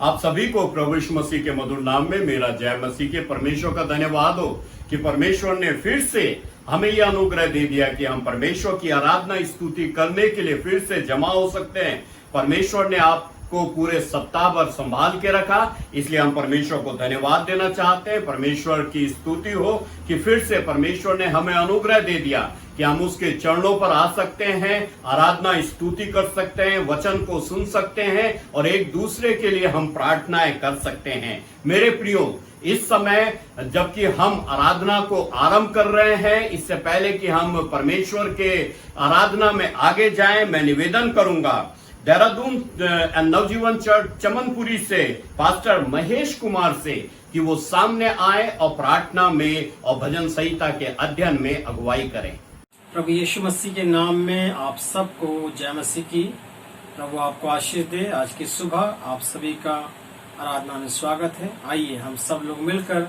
आप सभी को प्रभु यीशु मसीह के मधुर नाम में मेरा जय मसीह के परमेश्वर का धन्यवाद हो कि परमेश्वर ने फिर से हमें यह अनुग्रह दे दिया कि हम परमेश्वर की आराधना स्तुति करने के लिए फिर से जमा हो सकते हैं। परमेश्वर ने आपको पूरे सप्ताह भर संभाल के रखा, इसलिए हम परमेश्वर को धन्यवाद देना चाहते हैं। परमेश्वर की स्तुति हो कि फिर से परमेश्वर ने हमें अनुग्रह दे दिया कि हम उसके चरणों पर आ सकते हैं, आराधना स्तुति कर सकते हैं, वचन को सुन सकते हैं और एक दूसरे के लिए हम प्रार्थनाएं कर सकते हैं। मेरे प्रियो, इस समय जबकि हम आराधना को आरंभ कर रहे हैं, इससे पहले कि हम परमेश्वर के आराधना में आगे जाएं, मैं निवेदन करूंगा देहरादून नवजीवन चर्च चमनपुरी से पास्टर महेश कुमार से कि वो सामने आए और प्रार्थना में और भजन संहिता के अध्ययन में अगुवाई करें। प्रभु यीशु मसीह के नाम में आप सबको जय मसीह की। प्रभु आपको आशीष दे। आज की सुबह आप सभी का आराधना में स्वागत है। आइए हम सब लोग मिलकर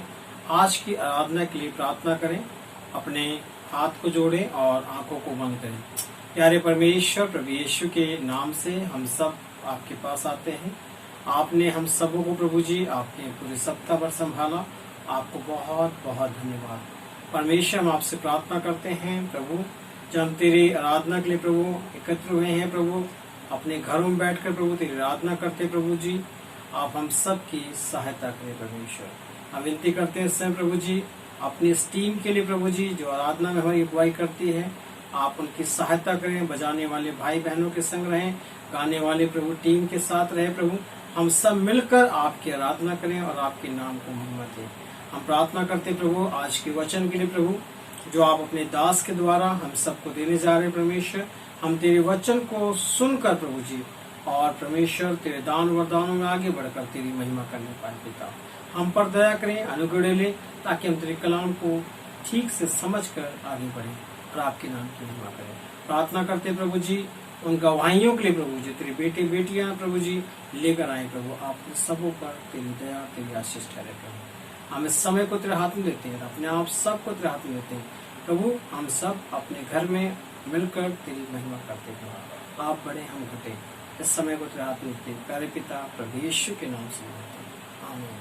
आज की आराधना के लिए प्रार्थना करें। अपने हाथ को जोड़ें और आंखों को बंद करें। प्यारे परमेश्वर, प्रभु यीशु के नाम से हम सब आपके पास आते हैं। आपने हम सबों को प्रभु जी आपने पूरे सप्ताह भर संभाला, आपको बहुत बहुत धन्यवाद। परमेश्वर, हम आपसे प्रार्थना करते हैं प्रभु, जब हम तेरी आराधना के लिए प्रभु एकत्र हुए हैं प्रभु, अपने घरों में बैठकर प्रभु तेरी आराधना करते प्रभु जी, आप हम सब की सहायता करें परमेश्वर। हम विनती करते हैं इस समय प्रभु जी अपनी इस टीम के लिए प्रभु जी जो आराधना में हमारी अगुवाई करती है, आप उनकी सहायता करें। बजाने वाले भाई बहनों के संग रहें, गाने वाले प्रभु टीम के साथ रहे प्रभु। हम सब मिलकर आपकी आराधना करें और आपके नाम को महिमा दें। हम प्रार्थना करते प्रभु आज के वचन के लिए प्रभु, जो आप अपने दास के द्वारा हम सबको देने जा रहे परमेश्वर। हम तेरे वचन को सुनकर प्रभु जी और परमेश्वर तेरे दान वरदानों में आगे बढ़कर तेरी महिमा करने पाए पिता। हम पर दया करें, अनुग्रह ले, ताकि हम तेरे कलाम को ठीक से समझकर आगे बढ़ें और आपके नाम की महिमा करें। प्रार्थना करते प्रभु जी उन गवाहियों के लिए प्रभु जी, तेरे बेटे बेटियां प्रभु जी लेकर आए प्रभु, आप सबों पर तेरी दया तेरी आशीष ठहरे प्रभु। हम इस समय को तेरे हाथ में देते हैं, अपने आप सब को तेरे हाथ में देते हैं प्रभु। हम सब अपने घर में मिलकर तेरी महिमा करते हैं। आप बड़े हम घटे, इस समय को तेरे हाथ में देते हैं प्यारे पिता प्रभु यीशु के नाम से आमीन।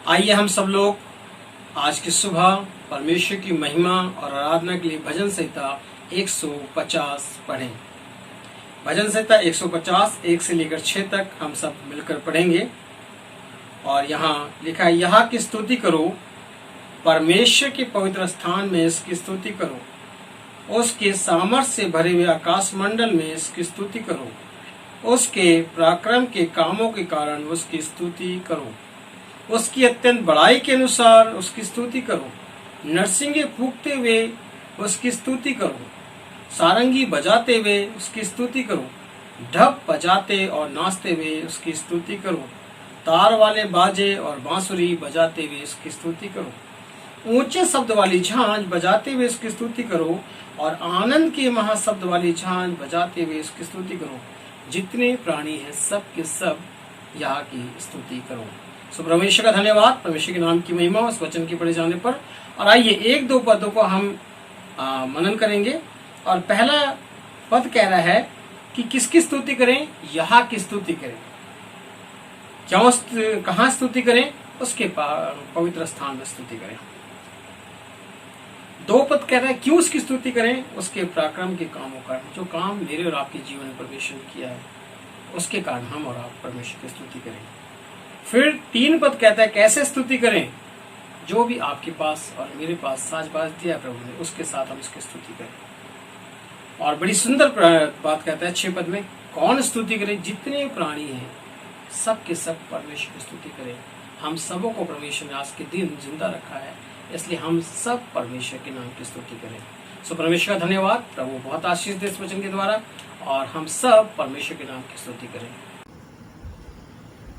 आइए हम सब लोग आज की सुबह परमेश्वर की महिमा और आराधना के लिए भजन संहिता 150 पढ़ें। भजन संहिता 150 1 से लेकर 6 तक हम सब मिलकर पढ़ेंगे। और यहाँ लिखा है, यहाँ की स्तुति करो, परमेश्वर के पवित्र स्थान में इसकी स्तुति करो, उसके सामर्थ्य से भरे हुए आकाश मंडल में इसकी स्तुति करो, उसके पराक्रम के कामों के कारण उसकी स्तुति करो, उसकी अत्यंत बड़ाई के अनुसार उसकी स्तुति करो, नरसिंगे फूंकते हुए उसकी स्तुति करो, सारंगी बजाते हुए उसकी स्तुति करो, ढप बजाते और नाचते हुए उसकी स्तुति करो, तार वाले बाजे और बांसुरी बजाते हुए इसकी स्तुति करो, ऊंचे शब्द वाली झांझ बजाते हुए इसकी स्तुति करो और आनंद के महाशब्द वाली झांझ बजाते हुए इसकी स्तुति करो। जितने प्राणी हैं सब के सब यहाँ की स्तुति करो। सो परमेश्वर का धन्यवाद, परमेश्वर के नाम की महिमा उस वचन के पढ़े जाने पर। और आइए एक दो पदों को हम मनन करेंगे। और पहला पद कह रहा है कि किसकी स्तुति करें? यहाँ की स्तुति करें। क्यों, कहाँ स्तुति करें? उसके पवित्र स्थान में स्तुति करें। 2 पद कह रहा है क्यों उसकी स्तुति करें? उसके पराक्रम के कामों का, जो काम मेरे और आपके जीवन में परमेश्वर ने किया है, उसके कारण हम और आप परमेश्वर की स्तुति करें। फिर 3 पद कहता है कैसे स्तुति करें? जो भी आपके पास और मेरे पास साज-बाज दिया प्रभु ने, उसके साथ हम इसकी स्तुति करें। और बड़ी सुंदर बात कहता है 6 पद में, कौन स्तुति करे? जितने प्राणी हैं सब के सब परमेश्वर की स्तुति करें। हम सबों को परमेश्वर ने आज के दिन जिंदा रखा है, इसलिए हम सब परमेश्वर के नाम की स्तुति करें। सो परमेश्वर का धन्यवाद। प्रभु बहुत आशीष दे इस वचन के द्वारा और हम सब परमेश्वर के नाम की स्तुति करें।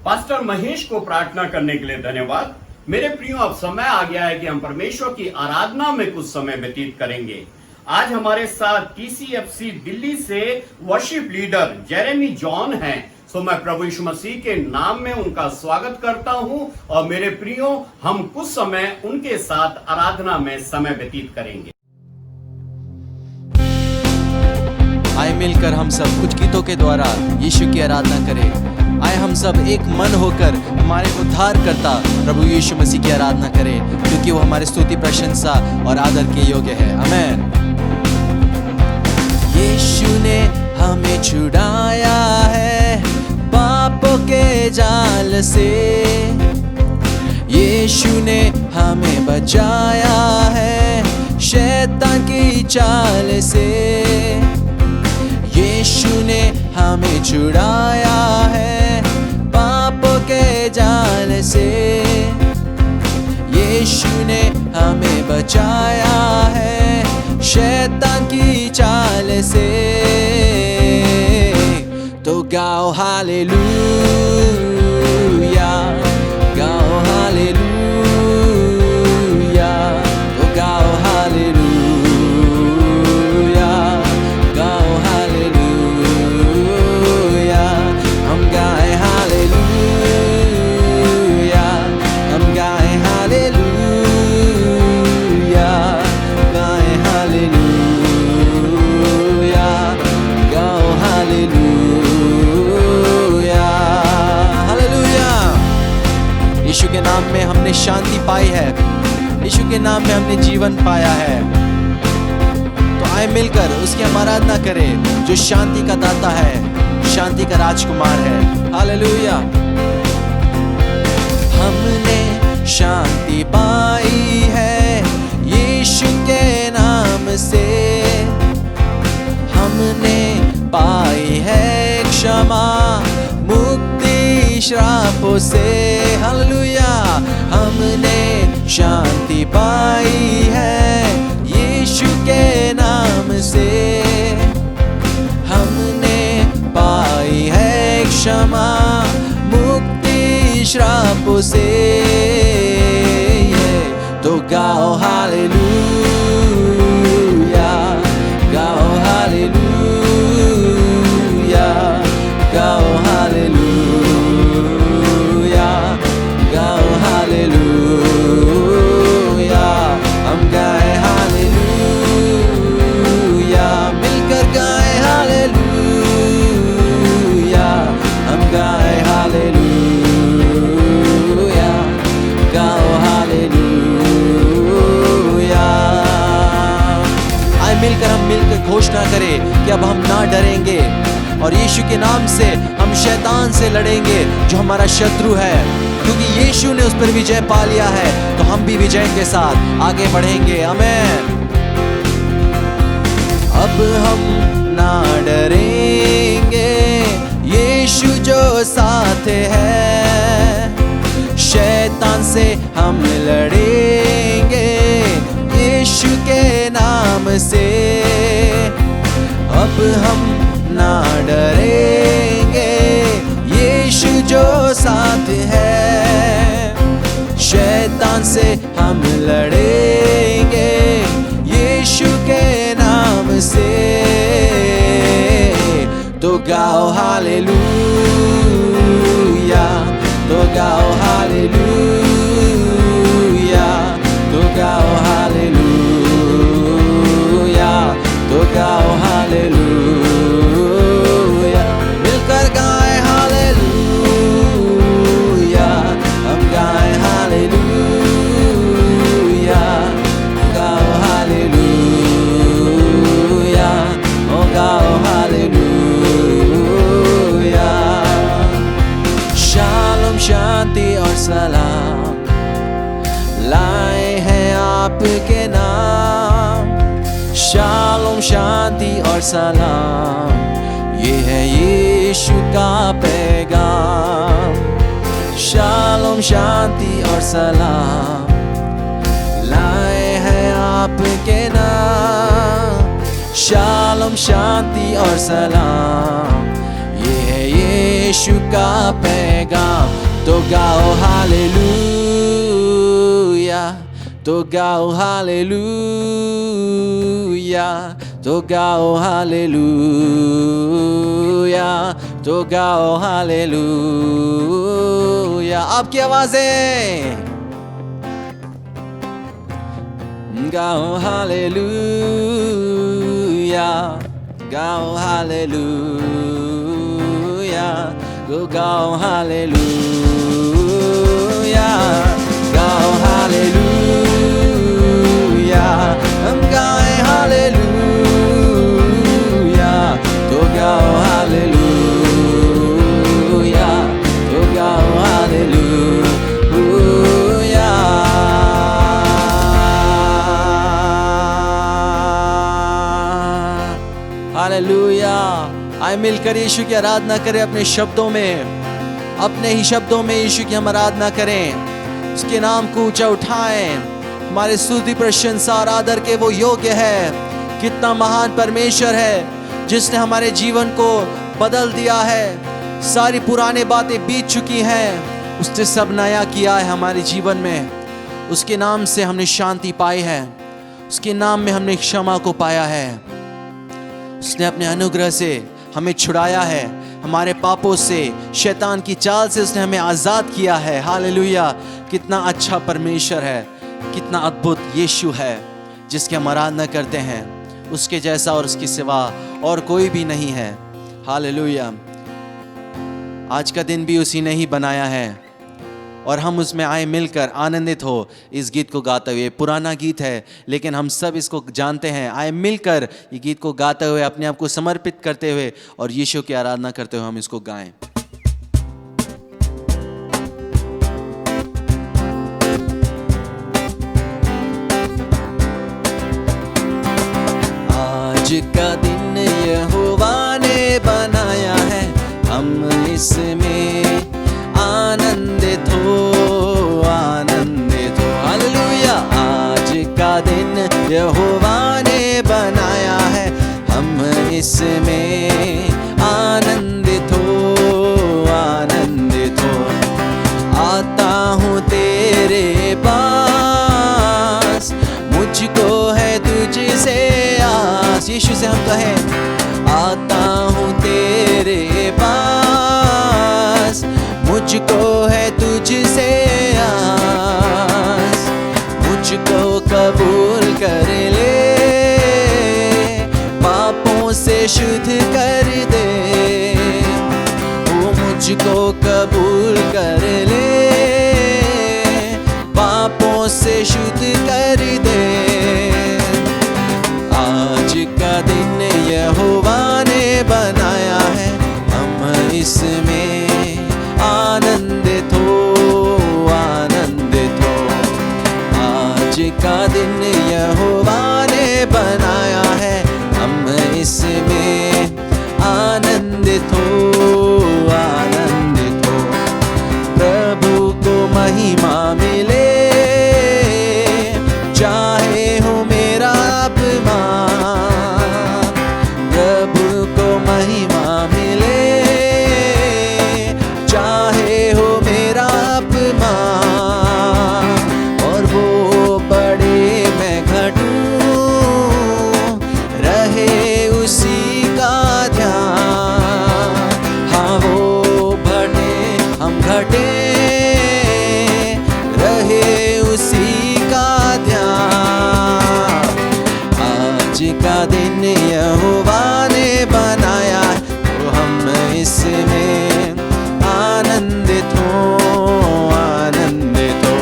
पास्टर महेश को प्रार्थना करने के लिए धन्यवाद। मेरे प्रियो, अब समय आ गया है कि हम परमेश्वर की आराधना में कुछ समय व्यतीत करेंगे। आज हमारे साथ TCFC दिल्ली से वर्शिप लीडर जेरेमी जॉन हैं। सो मैं प्रभु यीशु मसीह के नाम में उनका स्वागत करता हूं और मेरे प्रियो, हम कुछ समय उनके साथ आराधना में समय व्यतीत करेंगे। आए मिलकर हम सब कुछ गीतों के द्वारा यीशु की आराधना करें। आए हम सब एक मन होकर हमारे उद्धार करता प्रभु यीशु मसीह की आराधना करें, क्योंकि वो हमारे स्तुति, प्रशंसा और आदर के योग्य है। आमीन। यीशु ने हमें छुड़ाया है पापों के जाल से, यीशु ने हमें बचाया है शैतान की चाल से। यीशु ने हमें छुड़ाया है पापों के जाल से, यीशु ने हमें बचाया है शैतान की चाल से। तो गाओ हालेलुया, गाओ हालेलुया, तो गाओ हालेलुया, गाओ हालेलुया, हम गाए हालेलुया, हम गाए हालेलुया, गाए हालेलुया, गाओ हालेलुया, हालेलुया। यीशु के नाम में हमने शांति पाई है, यीशु के नाम में हमने जीवन पाया है। तो आए मिलकर उसकी हम आराधना करें जो शांति का दाता है, शांति का राजकुमार है। हालेलुया। हमने शांति पाई है यीशु के नाम से, हमने पाई है क्षमा मुक्ति श्रापों से। हालेलुया। हमने शांति पाई है यीशु के नाम से, हमने पाई है क्षमा मुक्ति श्रापों से। तो गाओ हालेलुया, गाओ हालेलुया, गाओ हालेलुया, गाओ हालेलुया, हम गाए हालेलुया, मिलकर गाए हालेलुया, हम गाए हालेलुया, गाओ हालेलुया। आए मिलकर हम मिलकर घोषणा करें कि अब हम ना डरेंगे और यीशु के नाम से हम शैतान से लड़ेंगे जो हमारा शत्रु है, क्योंकि यीशु ने उस पर विजय पा लिया है। तो हम भी विजय के साथ आगे बढ़ेंगे। आमीन। अब हम ना डरेंगे, यीशु जो साथ है, शैतान से हम लड़ेंगे यीशु के नाम से। अब हम ना डरेंगे, यीशु जो साथ है, शैतान से हम लड़ेंगे यीशु के नाम से। तो गाओ हालेलुया, तो गाओ हालेलुया, तो गाओ हालेलुया, तो गाओ हालेलुया, मिलकर गाए हालेलुया, हम गाए हालेलुया, गाओ हालेलुया, ओ गाओ हालेलुया। शालोम, शांति और सलाम लाए हैं आपके नाम। शालोम, शांति और सलाम, ये है यीशु का पैगाम। शालोम, शांति और सलाम लाए हैं आपके नाम। शालोम, शांति और सलाम, ये है यीशु का पैगाम। तो गाओ हालेलुया, तो गाओ हालेलुया, तो गाओ हालेलुया, तो गाओ हालेलुया। आपकी आवाजें गाओ हालेलुया, गाओ हालेलुया, गाओ हालेलुया, गाओ हालेलुया, हम गाएं हालेलुया, तो गाओ हालेलुया, तो गाओ हालेलुया। हालेलुया। आए मिलकर यीशु की आराधना करें अपने शब्दों में, अपने ही शब्दों में यीशु की हम आराधना करें, उसके नाम को ऊंचा उठाएं। हमारे स्तुति प्रशंसा और आदर के वो योग्य है। कितना महान परमेश्वर है जिसने हमारे जीवन को बदल दिया है। सारी पुरानी बातें बीत चुकी हैं, उसने सब नया किया है हमारे जीवन में। उसके नाम से हमने शांति पाई है, उसके नाम में हमने क्षमा को पाया है। उसने अपने अनुग्रह से हमें छुड़ाया है, हमारे पापों से, शैतान की चाल से उसने हमें आज़ाद किया है। हालेलुया। कितना अच्छा परमेश्वर है, कितना अद्भुत यीशु है जिसकी हम आराधना करते हैं। उसके जैसा और उसके सिवा और कोई भी नहीं है। हालेलुया। आज का दिन भी उसी ने ही बनाया है और हम उसमें आए मिलकर आनंदित हो इस गीत को गाते हुए। पुराना गीत है लेकिन हम सब इसको जानते हैं। आए मिलकर ये गीत को गाते हुए, अपने आप को समर्पित करते हुए और यीशु की आराधना करते हुए हम इसको गाएं। आज का दिन यहोवा ने बनाया है, हम इसमें आनंदित हो, आनंदित हो। हालेलुया। आज का दिन यहोवा ने बनाया है, हम इसमें आनंदित हो, आनंदित हो। आता हूँ तेरे पास, मुझको है तुझसे आस। यीशु से हम कहें, आता हूँ तेरे पास, मुझको है तुझसे आस। मुझको कबूल कर ले, पापों से शुद्ध कर दे। वो मुझको कबूल कर ले, पापों से शुद्ध कर दे। आज का दिन यहोवा ने बनाया है, हम इसमें आनंदित हो, आनंदित हो। आज का दिन यहोवा ने बनाया है, हम इसमें आनंदित हो, आनंदित हो। प्रभु को महिमा मिले, चाहे हो मेरा अपमान। प्रभु को महिमा मिले, चाहे हो मेरा अपमान। और वो बड़े मैं घटूं, रहे उसी का ध्यान। हाँ वो बढ़े हम घटे, रहे उसी का ध्यान। आज का दिन यहोवा ने बनाया, तो हम इसमें आनंदित हो, आनंदित हो।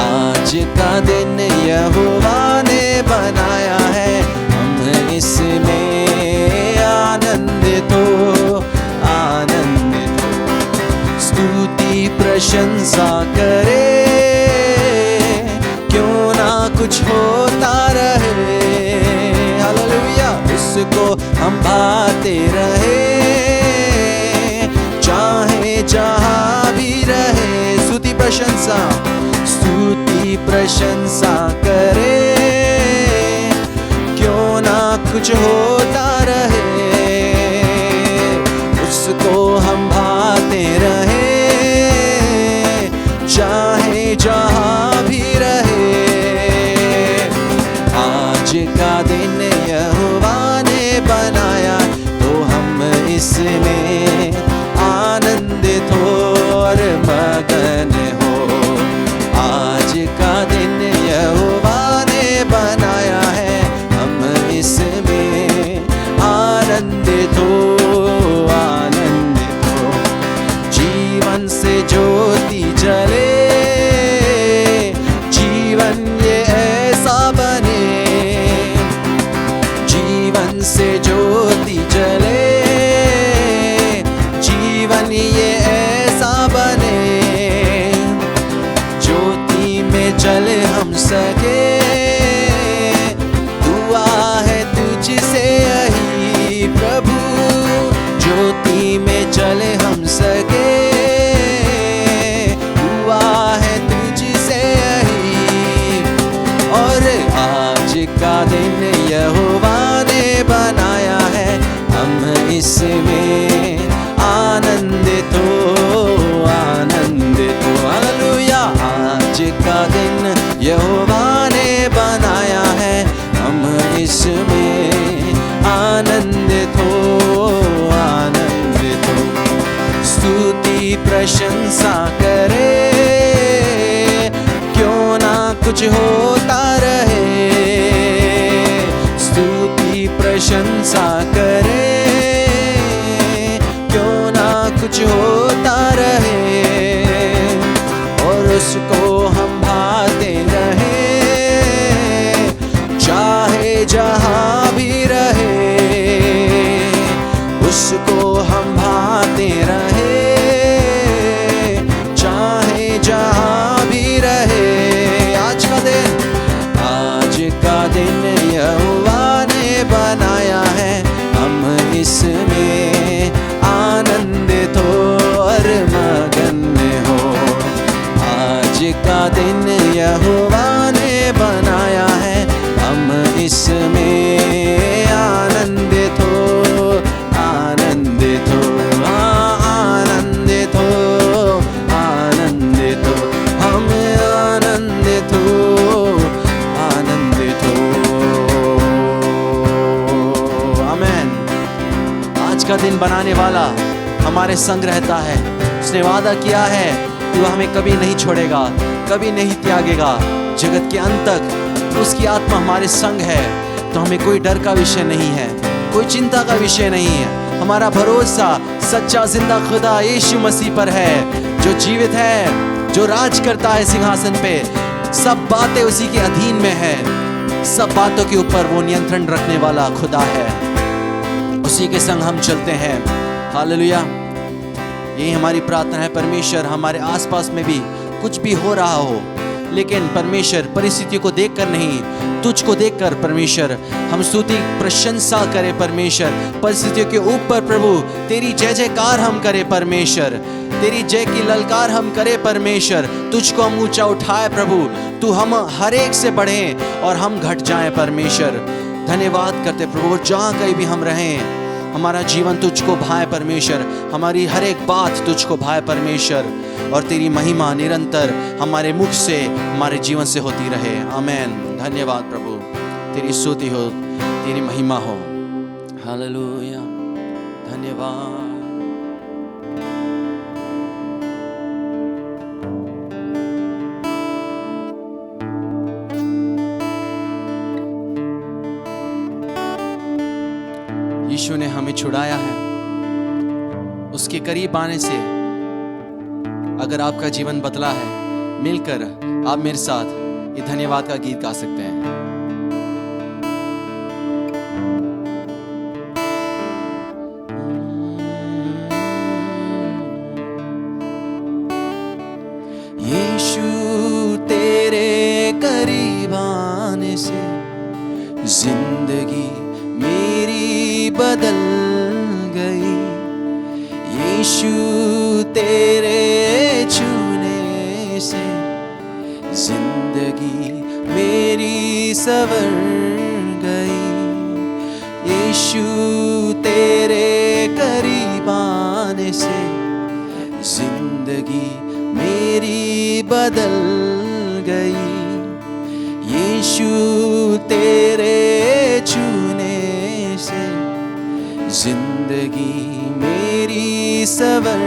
आज का दिन यहोवा ने बनाया है, हम इसमें आनंदित हो, आनंदित हो। स्तुति प्रशंसा करे, क्यों ना कुछ होता रहे। हालेलुया। उसको हम भाते रहे, चाहे जहाँ भी रहे। स्तुति प्रशंसा, स्तुति प्रशंसा करे, क्यों ना कुछ होता रहे। उसको हम भाते रहे, चाहे जहाँ भी रहे। आज का दिन यहोवा ने बनाया, तो हम इसमें आनंदित हो और मगन हो। आज का दिन यहोवा ने बनाया है, हम इसमें सके। दुआ है तुझसे यही प्रभु, ज्योति में चले हम सके। दुआ है तुझसे यही। और आज का दिन यहोवा ने बनाया है, हम इसमें आनंदित हो, आनंदित हो। हालेलुया। आज का दिन यहोवा ने बनाया है, हम इसमें आनंदित हो, आनंदित हो। स्तुति प्रशंसा करे, क्यों ना कुछ होता रहे। स्तुति प्रशंसा करे, क्यों ना कुछ होता रहे। और उसको हम भाते रहे, चाहे जहां भी रहे। उसको हम भाते रहे, चाहे जहां भी रहे। आज का दिन यहोवा ने बनाया है, हम इसमें आनंदित हो और मगन हो। आज का दिन यहोवा ने बनाया है, हम इसमें आनंदित हो, आनंदित हो। आनंदित हो, आनंदित हो। हम आनंदित हो, आनंदित हो। आमीन। आज का दिन बनाने वाला हमारे संग रहता है। उसने वादा किया है कि वह हमें कभी नहीं छोड़ेगा, कभी नहीं त्यागेगा। जगत के अंत तक उसकी आत्मा हमारे संग है, तो हमें कोई डर का विषय नहीं है, कोई चिंता का विषय नहीं है। हमारा भरोसा सच्चा जिंदा खुदा यीशु मसीह पर है, जो जीवित है, जो राज करता है सिंहासन पे। सब बातें उसी के अधीन में है, सब बातों के ऊपर वो नियंत्रण रखने वाला खुदा है। उसी के संग हम चलते हैं। हालेलुया। यही हमारी प्रार्थना है। परमेश्वर हमारे आसपास में भी कुछ भी हो रहा हो, लेकिन परमेश्वर परिस्थितियों को देखकर नहीं, तुझको देखकर परमेश्वर हम स्तुति प्रशंसा करें। परमेश्वर परिस्थितियों के ऊपर प्रभु तेरी जय जयकार हम करें। परमेश्वर तेरी जय की ललकार हम करें। परमेश्वर तुझको हम ऊंचा उठाए प्रभु, तू हम हर एक से बढ़े और हम घट जाएं। परमेश्वर धन्यवाद करते प्रभु, जहाँ कहीं भी हम रहें हमारा जीवन तुझको भाए परमेश्वर, हमारी हर एक बात तुझको भाए परमेश्वर, और तेरी महिमा निरंतर हमारे मुख से हमारे जीवन से होती रहे। आमीन। धन्यवाद प्रभु, तेरी स्तुति हो, तेरी महिमा हो। हालेलुया। धन्यवाद। यीशु ने हमें छुड़ाया है। उसके करीब आने से अगर आपका जीवन बदला है, मिलकर आप मेरे साथ ये धन्यवाद का गीत गा सकते हैं। यीशु तेरे करीब आने से जिंदगी मेरी बदल गई। यीशु तेरे छूने से जिंदगी मेरी संवर गई। यीशु तेरे करीब आने से जिंदगी मेरी बदल गई। यीशु तेरे छूने से जिंदगी मेरी संवर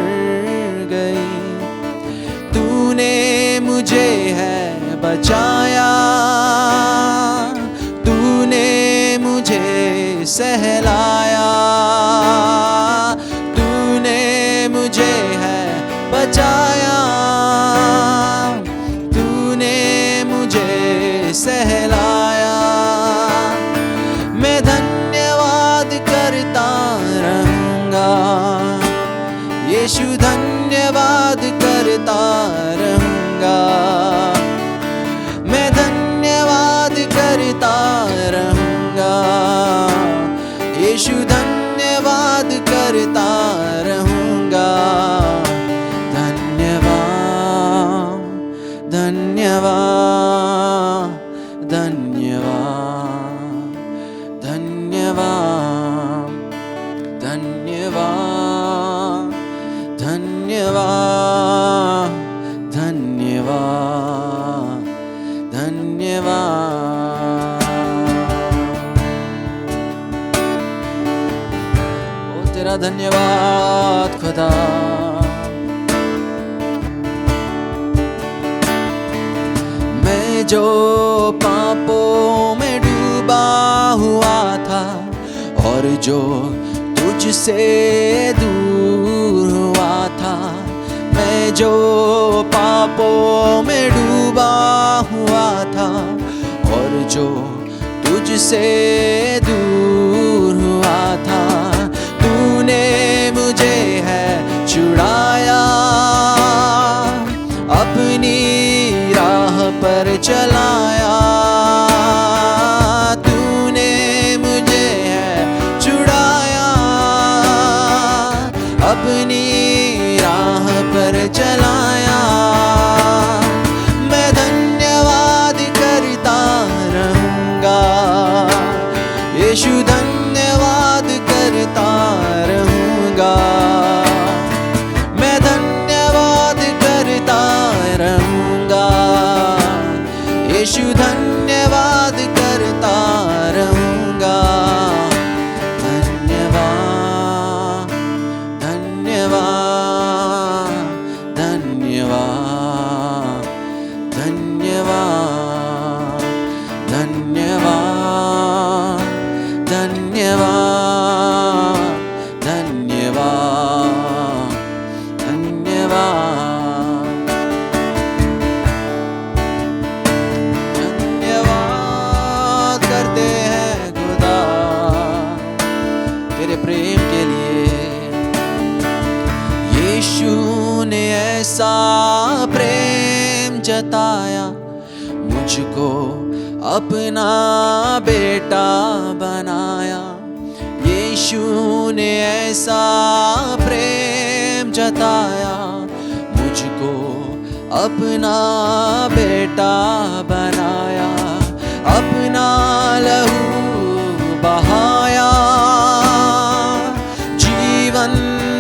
गई। तूने मुझे है बचाया, तूने मुझे सहलाया, तूने मुझे है बचाया, तूने मुझे सहलाया। मैं धन्यवाद करता रहूंगा, यीशु धन्यवाद करता रहूंगा। मैं धन्यवाद करता रहूंगा। धन्यवाद धन्यवाद धन्यवाद धन्यवाद धन्यवाद धन्यवाद धन्यवाद धन्यवाद। ओ तेरा धन्यवाद खुदा। मैं जो पापों में डूबा हुआ था और जो तुझसे दूर हुआ था, मैं जो पापों में डूबा हुआ था और जो तुझसे दूर हुआ था, तूने मुझे है छुड़ाया, अपनी राह पर चलाया। तूने मुझे है छुड़ाया, अपनी राह पर चलाया। मैं धन्यवाद करता रहूंगा, यीशु धन्यवाद करता रहूंगा। मैं धन्यवाद करता रहूंगा, यीशु धन्यवाद करता रहूंगा। धन्यवाद धन्यवाद धन्यवाद धन्यवाद धन्यवाद धन्यवाद धन्यवाद धन्यवाद करते हैं खुदा तेरे प्रेम के लिए। यीशु ने ऐसा प्रेम जताया, मुझको अपना बेटा बनाया। यीशु ने ऐसा प्रेम जताया, मुझको अपना बेटा बनाया। अपना लहू बहाया, जीवन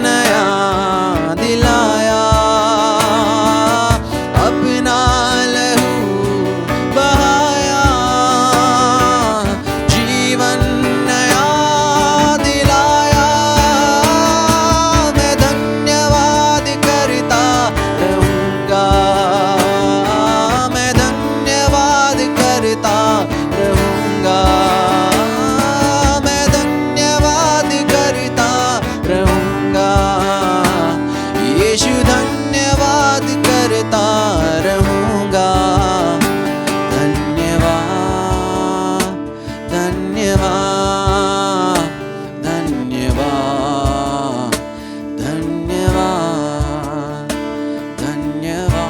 नया दिलाया। अपना लहू बहाया, जीवन नया दिलाया। मैं धन्यवाद करता रहूंगा, मैं धन्यवाद करता रहूंगा। मैं धन्यवाद करता रहूंगा, यीशु धन्यवाद करता रहूंगा। धन्यवाद धन्यवाद धन्यवाद धन्यवाद धन्यवाद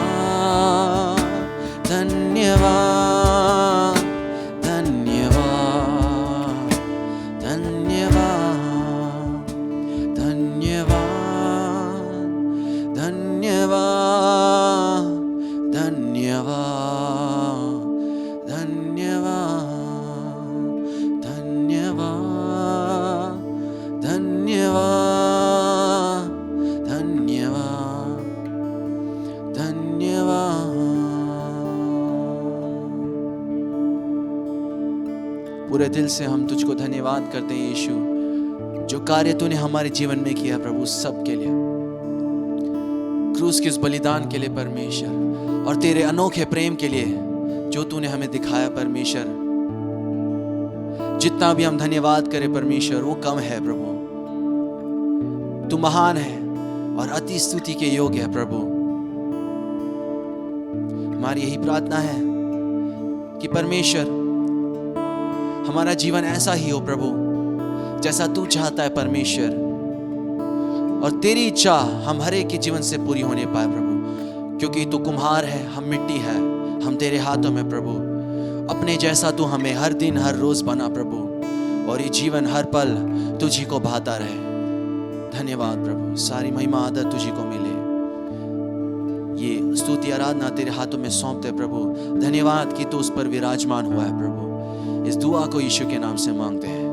धन्यवाद धन्यवाद धन्यवाद धन्यवाद धन्यवाद धन्यवाद धन्यवाद धन्यवाद धन्यवाद धन्यवाद धन्यवाद। पूरे दिल से हम तुझको धन्यवाद करते हैं यीशु, जो कार्य तूने हमारे जीवन में किया प्रभु, सब के लिए, क्रूस के उस बलिदान के लिए परमेश्वर, और तेरे अनोखे प्रेम के लिए जो तूने हमें दिखाया परमेश्वर। जितना भी हम धन्यवाद करें परमेश्वर वो कम है प्रभु। तू महान है और अति स्तुति के योग्य है प्रभु। हमारी यही प्रार्थना है कि परमेश्वर हमारा जीवन ऐसा ही हो प्रभु जैसा तू चाहता है परमेश्वर, और तेरी इच्छा हम हर एक के जीवन से पूरी होने पाए प्रभु, क्योंकि तू कुम्हार है, हम मिट्टी है, हम तेरे हाथों में प्रभु। अपने जैसा तू हमें हर दिन हर रोज बना प्रभु, और ये जीवन हर पल तुझी को भाता रहे। धन्यवाद प्रभु, सारी महिमा आदर तुझी को मिले। ये स्तुति आराधना तेरे हाथों में सौंपते प्रभु। धन्यवाद कि तू उस पर विराजमान हुआ है प्रभु। इस दुआ को यीशु के नाम से मांगते हैं,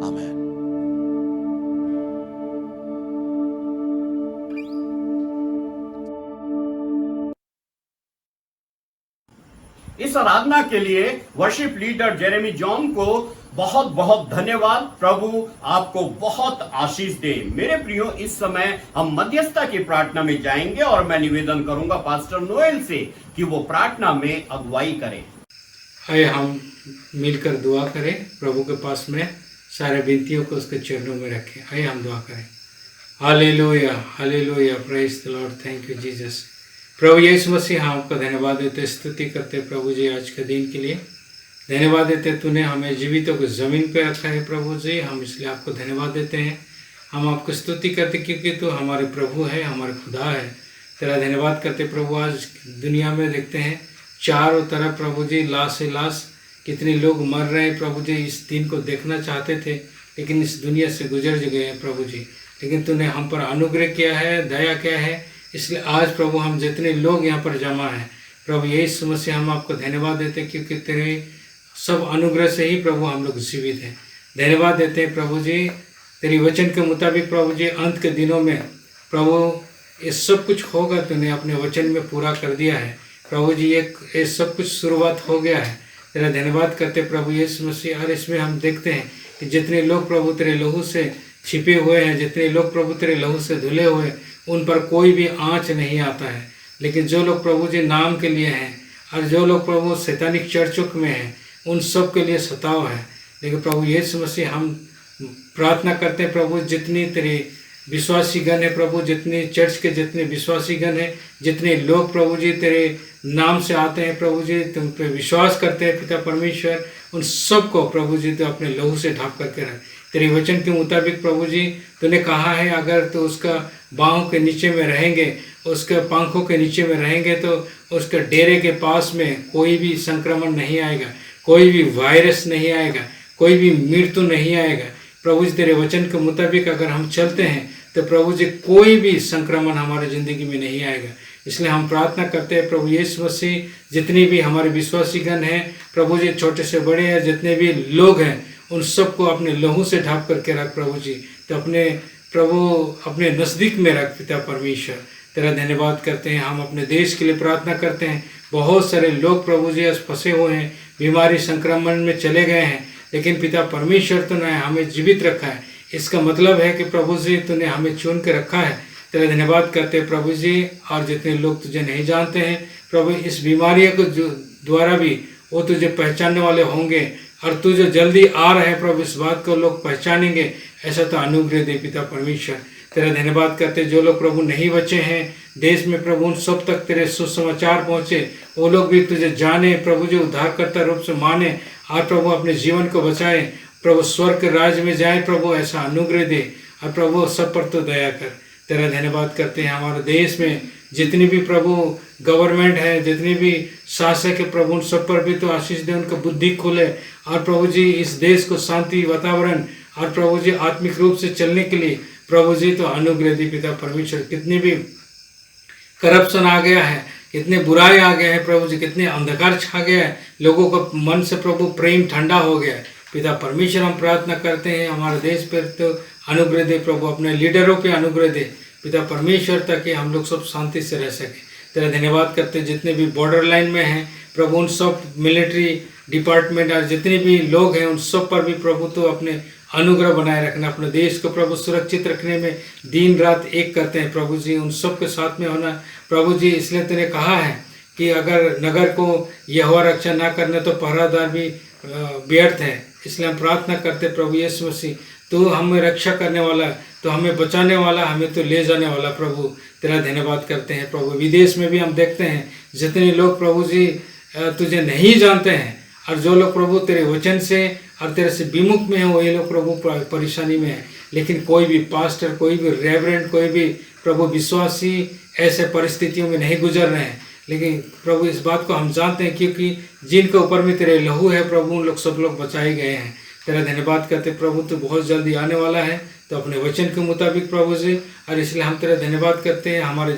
आमीन। इस आराधना के लिए वर्शिप लीडर जेरेमी जॉन को बहुत बहुत धन्यवाद। प्रभु आपको बहुत आशीष दे। मेरे प्रियो, इस समय हम मध्यस्थता की प्रार्थना में जाएंगे और मैं निवेदन करूंगा पास्टर नोएल से कि वो प्रार्थना में अगुवाई करें। आइए हम मिलकर दुआ करें, प्रभु के पास में सारे विनतियों को उसके चरणों में रखें। आइए हम दुआ करें। Hallelujah, hallelujah, praise the lord, thank you Jesus. प्रभु यीशु मसीह, हम आपका धन्यवाद देते, स्तुति करते प्रभु जी आज के दिन के लिए। धन्यवाद देते तूने हमें जीवितों को ज़मीन पे रखा है प्रभु जी, हम इसलिए आपको धन्यवाद देते हैं। हम आपको स्तुति करते क्योंकि तू हमारे प्रभु है, हमारे खुदा है। तेरा धन्यवाद करते प्रभु। आज दुनिया में देखते हैं चारों तरफ प्रभु जी लाश से लाश, कितने लोग मर रहे हैं प्रभु जी। इस दिन को देखना चाहते थे लेकिन इस दुनिया से गुजर गए हैं प्रभु जी। लेकिन तूने हम पर अनुग्रह किया है, दया किया है, इसलिए आज प्रभु हम जितने लोग यहाँ पर जमा हैं प्रभु यीशु मसीह, हम आपको धन्यवाद देते हैं क्योंकि तेरे सब अनुग्रह से ही प्रभु हम लोग जीवित हैं। धन्यवाद देते हैं प्रभु जी, तेरी वचन के मुताबिक प्रभु जी अंत के दिनों में प्रभु ये सब कुछ होगा, तूने अपने वचन में पूरा कर दिया है प्रभु जी। ये सब कुछ शुरुआत हो गया है। तेरा धन्यवाद करते प्रभु यीशु मसीह। और इसमें हम देखते हैं कि जितने लोग प्रभु तेरे लहू से छिपे हुए हैं, जितने लोग प्रभु तेरे लहू से धुले हुए, उन पर कोई भी आँच नहीं आता है। लेकिन जो लोग प्रभु जी नाम के लिए हैं और जो लोग प्रभु शैतानिक चर्चों में हैं, उन सब के लिए सताव है। लेकिन प्रभु यीशु मसीह, हम प्रार्थना करते हैं प्रभु, जितनी तेरे विश्वासी गण है प्रभु, जितने चर्च के जितने विश्वासी गण है, जितने लोग प्रभु जी तेरे नाम से आते हैं प्रभु जी, तुम पे विश्वास करते हैं पिता परमेश्वर, उन सब को प्रभु जी तो अपने लहू से ढाँप करके रख। तेरे वचन के मुताबिक प्रभु जी तूने कहा है अगर तो उसका बाहों के नीचे में रहेंगे, उसके पंखों के नीचे में रहेंगे तो उसके डेरे के पास में कोई भी संक्रमण नहीं आएगा, कोई भी वायरस नहीं आएगा, कोई भी मृत्यु नहीं आएगा। प्रभु जी तेरे वचन के मुताबिक अगर हम चलते हैं तो प्रभु जी कोई भी संक्रमण हमारी ज़िंदगी में नहीं आएगा। इसलिए हम प्रार्थना करते हैं प्रभु यीशु मसीह, जितने भी हमारे विश्वासी गण हैं प्रभु जी, छोटे से बड़े हैं, जितने भी लोग हैं, उन सबको अपने लहू से ढाँप करके रख प्रभु जी। तो अपने प्रभु अपने नज़दीक में रख पिता परमेश्वर। तेरा धन्यवाद करते हैं। हम अपने देश के लिए प्रार्थना करते हैं। बहुत सारे लोग प्रभु जी आज फंसे हुए हैं, बीमारी संक्रमण में चले गए हैं, लेकिन पिता परमेश्वर तूने हमें जीवित रखा है। इसका मतलब है कि प्रभु जी तूने हमें चुन के रखा है। तेरा धन्यवाद करते हैं प्रभु जी। और जितने लोग तुझे नहीं जानते हैं प्रभु, इस बीमारी को द्वारा भी वो तुझे पहचानने वाले होंगे और तू जो जल्दी आ रहा है प्रभु, इस बात को लोग पहचानेंगे। ऐसा तो अनुग्रह दे पिता परमेश्वर। तेरा धन्यवाद करते, जो लोग प्रभु नहीं बचे हैं देश में प्रभु, उन सब तक तेरे सुसमाचार पहुँचे, वो लोग भी तुझे जाने प्रभु जी, उद्धारकर्ता रूप से माने और प्रभु अपने जीवन को बचाए प्रभु, स्वर्ग के राज्य में जाए प्रभु, ऐसा अनुग्रह दे। और प्रभु सब पर तो दया कर। तेरा धन्यवाद करते हैं। हमारे देश में जितनी भी प्रभु गवर्नमेंट है, जितनी भी शासक है प्रभु, उन सब पर भी तो आशीष दे, उनका बुद्धि खोले और प्रभु जी इस देश को शांति वातावरण और प्रभु जी आत्मिक रूप से चलने के लिए प्रभु जी तो अनुग्रह दी पिता परमेश्वर। कितनी भी करप्शन आ गया है, कितने बुराई आ गए हैं प्रभु जी, कितने अंधकार छा गया है, लोगों को मन से प्रभु प्रेम ठंडा हो गया है पिता परमेश्वर। हम प्रार्थना करते हैं हमारे देश पर तो अनुग्रह दे प्रभु, अपने लीडरों पे अनुग्रह दे पिता परमेश्वर, ताकि हम लोग सब शांति से रह सकें। तेरा धन्यवाद करते हैं। जितने भी बॉर्डर लाइन में हैं प्रभु, उन सब मिलिट्री डिपार्टमेंट और जितने भी लोग हैं उन सब पर भी प्रभु तो अपने अनुग्रह बनाए रखना। अपने देश को प्रभु सुरक्षित रखने में दिन रात एक करते हैं प्रभु जी, उन सब के साथ में होना प्रभु जी। इसलिए तेने कहा है कि अगर नगर को यहोवा रक्षा ना करने तो पहरादार भी व्यर्थ है। इसलिए हम प्रार्थना करते प्रभु यीशु मसीह, तो हमें रक्षा करने वाला, तो हमें बचाने वाला, हमें तो ले जाने वाला प्रभु। तेरा धन्यवाद करते हैं प्रभु। विदेश में भी हम देखते हैं जितने लोग प्रभु जी तुझे नहीं जानते हैं और जो लोग प्रभु तेरे वचन से और तेरे से विमुख में हैं, वही लोग प्रभु परेशानी में हैं। लेकिन कोई भी पास्टर, कोई भी रेवरेंड, कोई भी प्रभु विश्वासी ऐसे परिस्थितियों में नहीं गुजर रहे हैं। लेकिन प्रभु इस बात को हम जानते हैं क्योंकि जिनके ऊपर में तेरे लहू है प्रभु, उन लोग सब लोग बचाए गए हैं। तेरा धन्यवाद करते प्रभु, तो बहुत जल्दी आने वाला है। तो अपने वचन के मुताबिक प्रभु जी, और इसलिए हम तेरा धन्यवाद करते हैं। हमारे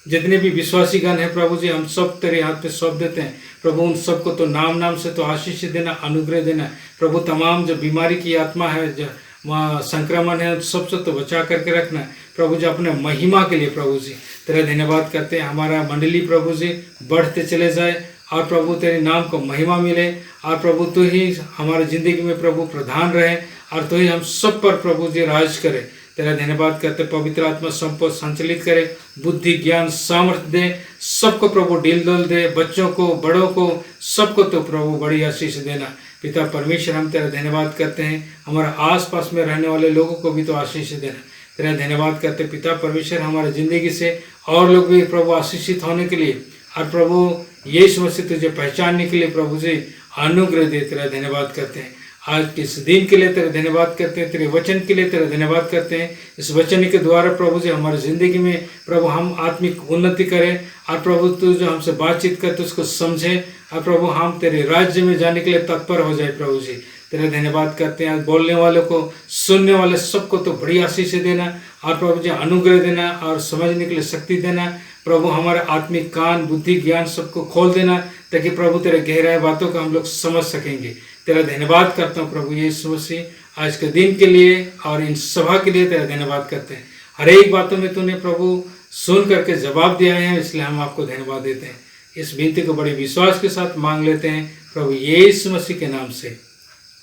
जितने भी विश्वासीगण हैं प्रभु जी, हम सब तेरे हाथ पे सौंप देते हैं प्रभु। उन सबको तो नाम नाम से तो आशीष देना, अनुग्रह देना प्रभु। तमाम जो बीमारी की आत्मा है, जो वहाँ संक्रमण है, सबसे तो बचा करके रखना प्रभु जी, अपने महिमा के लिए प्रभु जी तेरा धन्यवाद करते हैं। हमारा मंडली प्रभु जी बढ़ते चले जाए और प्रभु तेरे नाम को महिमा मिले, और प्रभु तू ही हमारी ज़िंदगी में प्रभु प्रधान रहे, और तू ही हम सब पर प्रभु जी राज करे। तेरा धन्यवाद करते, पवित्र आत्मा सबको संचालित करे, बुद्धि ज्ञान सामर्थ्य दे, सबको प्रभु ढील डोल दे, बच्चों को बड़ों को सबको तो प्रभु बड़ी आशीष देना। पिता परमेश्वर हम तेरा धन्यवाद करते हैं, हमारे आसपास में रहने वाले लोगों को भी तो आशीष देना। तेरा धन्यवाद करते पिता परमेश्वर, हमारे ज़िंदगी से और लोग भी प्रभु आशीषित होने के लिए, और प्रभु यीशु मसीह तुझे पहचानने के लिए प्रभु जी अनुग्रह दे। तेरा धन्यवाद करते हैं आज के इस दिन के लिए, तेरा धन्यवाद करते हैं, तेरे वचन के लिए तेरा धन्यवाद करते हैं। इस वचन के द्वारा प्रभु जी हमारी ज़िंदगी में प्रभु हम आत्मिक उन्नति करें, और प्रभु तू जो हमसे बातचीत करते उसको समझे, और प्रभु हम तेरे राज्य में जाने के लिए तत्पर हो जाए प्रभु जी। तेरा धन्यवाद करते हैं, बोलने वालों को, सुनने वाले सबको तो बड़ी आशीष देना, और प्रभु जी अनुग्रह देना और समझने के लिए शक्ति देना प्रभु। हमारे आत्मिक कान बुद्धि ज्ञान सबको खोल देना, ताकि प्रभु तेरे गहराई बातों को हम लोग समझ सकेंगे। तेरा धन्यवाद करता हूँ प्रभु यीशु मसीह आज के दिन के लिए और इन सभा के लिए तेरा धन्यवाद करते हैं। हर एक बातों में तूने प्रभु सुन करके जवाब दिया है, इसलिए हम आपको धन्यवाद देते हैं। इस विनती को बड़े विश्वास के साथ मांग लेते हैं प्रभु यीशु मसीह के नाम से,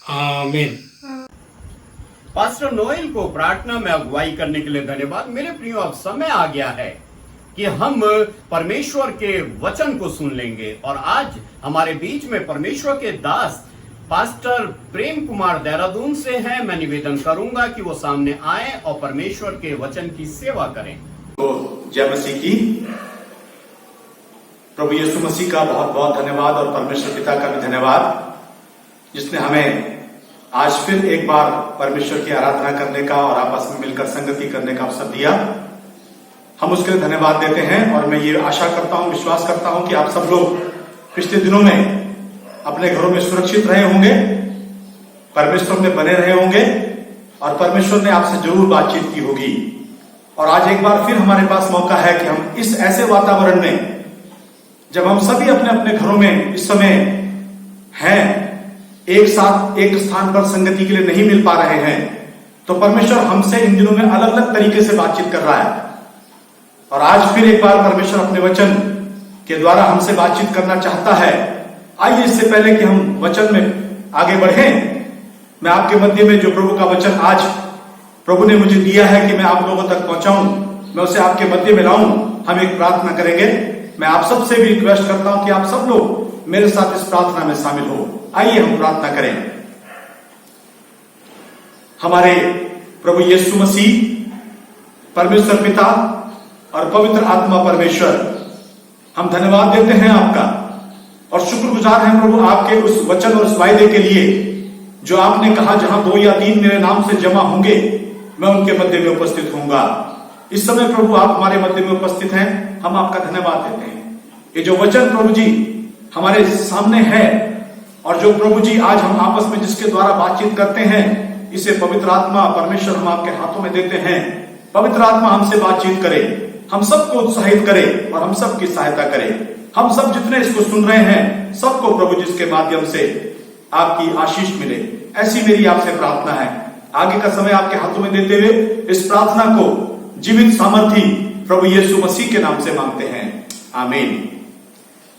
आमीन। पास्टर नोएल को प्रार्थना में अगुवाई करने के लिए धन्यवाद। मेरे प्रियो, अब समय आ गया है कि हम परमेश्वर के वचन को सुन लेंगे, और आज हमारे बीच में परमेश्वर के दास पास्टर प्रेम कुमार देहरादून से हैं। मैं निवेदन करूंगा कि वो सामने आए और परमेश्वर के वचन की सेवा करें। तो जय मसीह की। प्रभु यीशु मसीह का बहुत बहुत धन्यवाद, और परमेश्वर पिता का भी धन्यवाद, जिसने हमें आज फिर एक बार परमेश्वर की आराधना करने का और आपस में मिलकर संगति करने का अवसर दिया। हम उसके लिए धन्यवाद देते हैं, और मैं ये आशा करता हूं, विश्वास करता हूं कि आप सब लोग पिछले दिनों में अपने घरों में सुरक्षित रहे होंगे, परमेश्वर में बने रहे होंगे, और परमेश्वर ने आपसे जरूर बातचीत की होगी। और आज एक बार फिर हमारे पास मौका है कि हम इस ऐसे वातावरण में, जब हम सभी अपने अपने घरों में इस समय हैं, एक साथ एक स्थान पर संगति के लिए नहीं मिल पा रहे हैं, तो परमेश्वर हमसे इन दिनों में अलग अलग तरीके से बातचीत कर रहा है। और आज फिर एक बार परमेश्वर अपने वचन के द्वारा हमसे बातचीत करना चाहता है। आइए, इससे पहले कि हम वचन में आगे बढ़ें, मैं आपके मध्य में जो प्रभु का वचन आज प्रभु ने मुझे दिया है कि मैं आप लोगों तक पहुंचाऊं, मैं उसे आपके मध्य में लाऊं। हम एक प्रार्थना करेंगे। मैं आप सबसे भी रिक्वेस्ट करता हूं कि आप सब लोग मेरे साथ इस प्रार्थना में शामिल हो। आइए हम प्रार्थना करें। हमारे प्रभु यीशु मसीह, परमेश्वर पिता और पवित्र आत्मा परमेश्वर, हम धन्यवाद देते हैं आपका, और शुक्रगुजार हैं प्रभु आपके उस वचन और उस वायदे के लिए जो आपने कहा, जहां 2 या 3 मेरे नाम से जमा होंगे, मैं उनके मध्य में उपस्थित होऊंगा। इस समय प्रभु आप हमारे मध्य में उपस्थित हैं, हम आपका धन्यवाद देते हैं। ये जो वचन प्रभु जी हमारे सामने है, और जो प्रभु जी आज हम आपस में जिसके द्वारा बातचीत करते हैं, इसे पवित्र आत्मा परमेश्वर हम आपके हाथों में देते हैं। पवित्र आत्मा हमसे बातचीत करे, हम सबको उत्साहित करे, और हम सबकी सहायता करे। हम सब जितने इसको सुन रहे हैं, सबको प्रभु जिसके माध्यम से आपकी आशीष मिले, ऐसी मेरी आपसे प्रार्थना है। आगे का समय आपके हाथों में देते हुए इस प्रार्थना को जीवित सामर्थी प्रभु यीशु मसीह के नाम से मांगते हैं, आमीन।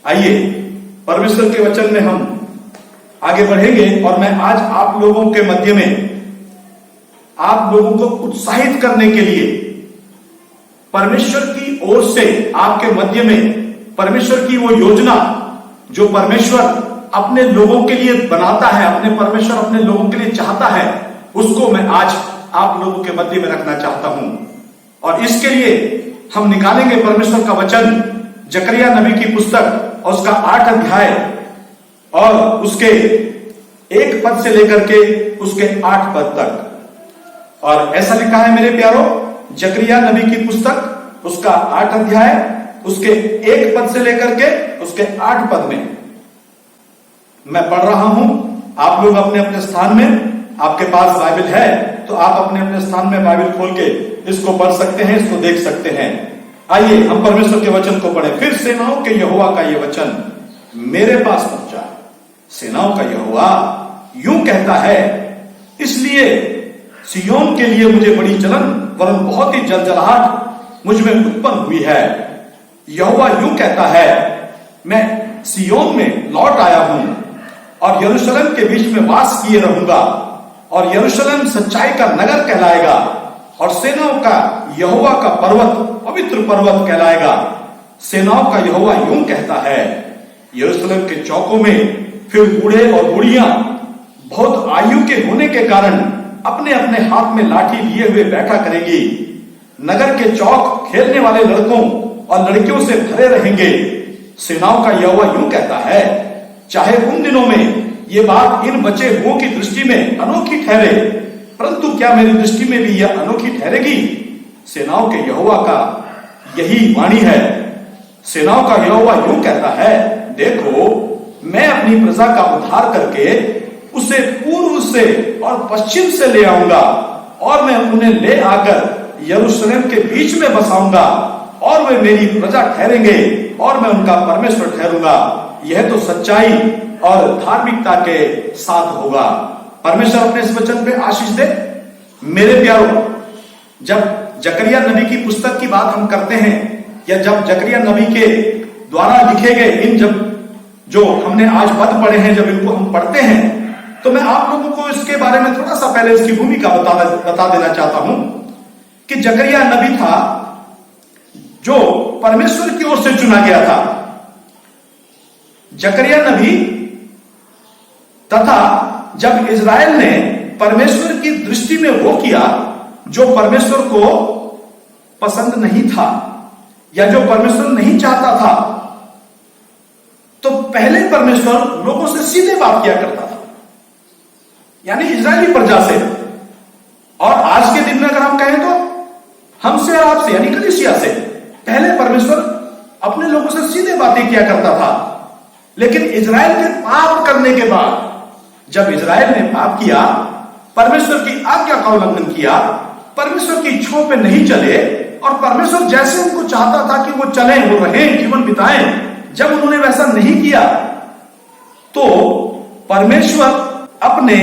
आइए परमेश्वर के वचन में हम आगे बढ़ेंगे, और मैं आज आप लोगों के मध्य में आप लोगों को उत्साहित करने के लिए परमेश्वर की ओर से आपके मध्य में परमेश्वर की वो योजना जो परमेश्वर अपने लोगों के लिए बनाता है, अपने परमेश्वर अपने लोगों के लिए चाहता है, उसको मैं आज आप लोगों के मध्य में रखना चाहता हूं। और इसके लिए हम निकालेंगे परमेश्वर का वचन, जकरिया नबी की पुस्तक और उसका 8 अध्याय और उसके 1 पद से लेकर के उसके 8 पद तक। और ऐसा लिखा है मेरे प्यारो, जकरिया नबी की पुस्तक उसका 8 अध्याय उसके 1 पद से लेकर के उसके 8 पद में मैं पढ़ रहा हूं। आप लोग अपने अपने स्थान में आपके पास बाइबल है तो आप अपने अपने स्थान में बाइबल खोल के इसको पढ़ सकते हैं, इसको देख सकते हैं। आइए हम परमेश्वर के वचन को पढ़ें। फिर सेनाओं के यहोवा का यह वचन मेरे पास पहुंचा। सेनाओं का यहोवा यूं कहता है, इसलिए सियोन के लिए मुझे बड़ी जलन वरन बहुत ही जलजलाहट मुझ में उत्पन्न हुई है। यहोवा यूं कहता है, मैं सियोन में लौट आया हूं और यरूशलेम के बीच में वास किए रहूंगा और यरूशलेम सच्चाई का नगर कहलाएगा और सेनाओं का यहोवा का पर्वत पवित्र पर्वत कहलाएगा। सेनाओं का यहोवा यूं कहता है, यरूशलेम के चौकों में फिर बूढ़े और बूढ़ियां बहुत आयु के होने के कारण अपने अपने हाथ में लाठी लिए हुए बैठा करेंगी। नगर के चौक खेलने वाले लड़कों और लड़कियों से भरे रहेंगे। सेनाओं का यहोवा यूं कहता है, चाहे उन दिनों में ये बात इन बचे हुओं की दृष्टि में अनोखी ठहरे, परंतु क्या मेरी दृष्टि में भी यह अनोखी ठहरेगी? सेनाओं के यहोवा का यही वाणी है। सेनाओं का यहोवा यूं कहता है, देखो मैं अपनी प्रजा का उद्धार करके उसे पूर्व से और पश्चिम से ले आऊंगा और मैं उन्हें ले आकर यरूशलेम के बीच में बसाऊंगा और वे मेरी प्रजा ठहरेंगे और मैं उनका परमेश्वर ठहरूंगा। यह तो सच्चाई और धार्मिकता के साथ होगा। परमेश्वर अपने इस वचन पे आशीष दे। मेरे प्यारों, जब जकरिया नबी की पुस्तक की बात हम करते हैं या जब जकरिया नबी के द्वारा लिखे गए इन जब जो हमने आज पद पढ़े हैं, जब इनको हम पढ़ते हैं, तो मैं आप लोगों को इसके बारे में थोड़ा सा पहले इसकी भूमिका बता देना चाहता हूं कि जकरिया नबी था जो परमेश्वर की ओर से चुना गया था। जकरिया नबी तथा जब इज़राइल ने परमेश्वर की दृष्टि में वो किया जो परमेश्वर को पसंद नहीं था या जो परमेश्वर नहीं चाहता था, तो पहले परमेश्वर लोगों से सीधे बात किया करता था, यानी इजरायली प्रजा से। और आज के दिन में अगर हम कहें तो हमसे और आपसे यानी कलीसिया से पहले परमेश्वर अपने लोगों से सीधे बातें किया करता था। लेकिन इजराइल के पाप करने के बाद जब इजराइल ने पाप किया, परमेश्वर की आज्ञा का उल्लंघन किया, परमेश्वर की इच्छाओं पे नहीं चले और परमेश्वर जैसे उनको चाहता था कि वो चलें, वो रहें, जीवन बिताएं, जब उन्होंने वैसा नहीं किया तो परमेश्वर अपने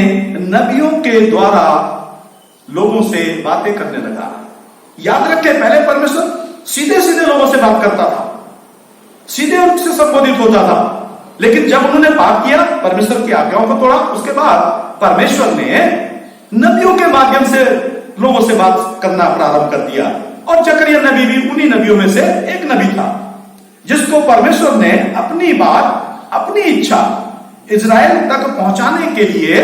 नबियों के द्वारा लोगों से बातें करने लगा। याद रखें, पहले परमेश्वर सीधे सीधे लोगों से बात करता था, सीधे उनसे संबोधित होता था। लेकिन जब उन्होंने पाप किया, परमेश्वर की आज्ञाओं को तोड़ा, उसके बाद परमेश्वर ने नबियों के माध्यम से लोगों से बात करना प्रारंभ कर दिया। और जकरिया नबी भी उन्हीं नबियों में से एक नबी था जिसको परमेश्वर ने अपनी बात, अपनी इच्छा इजराइल तक पहुंचाने के लिए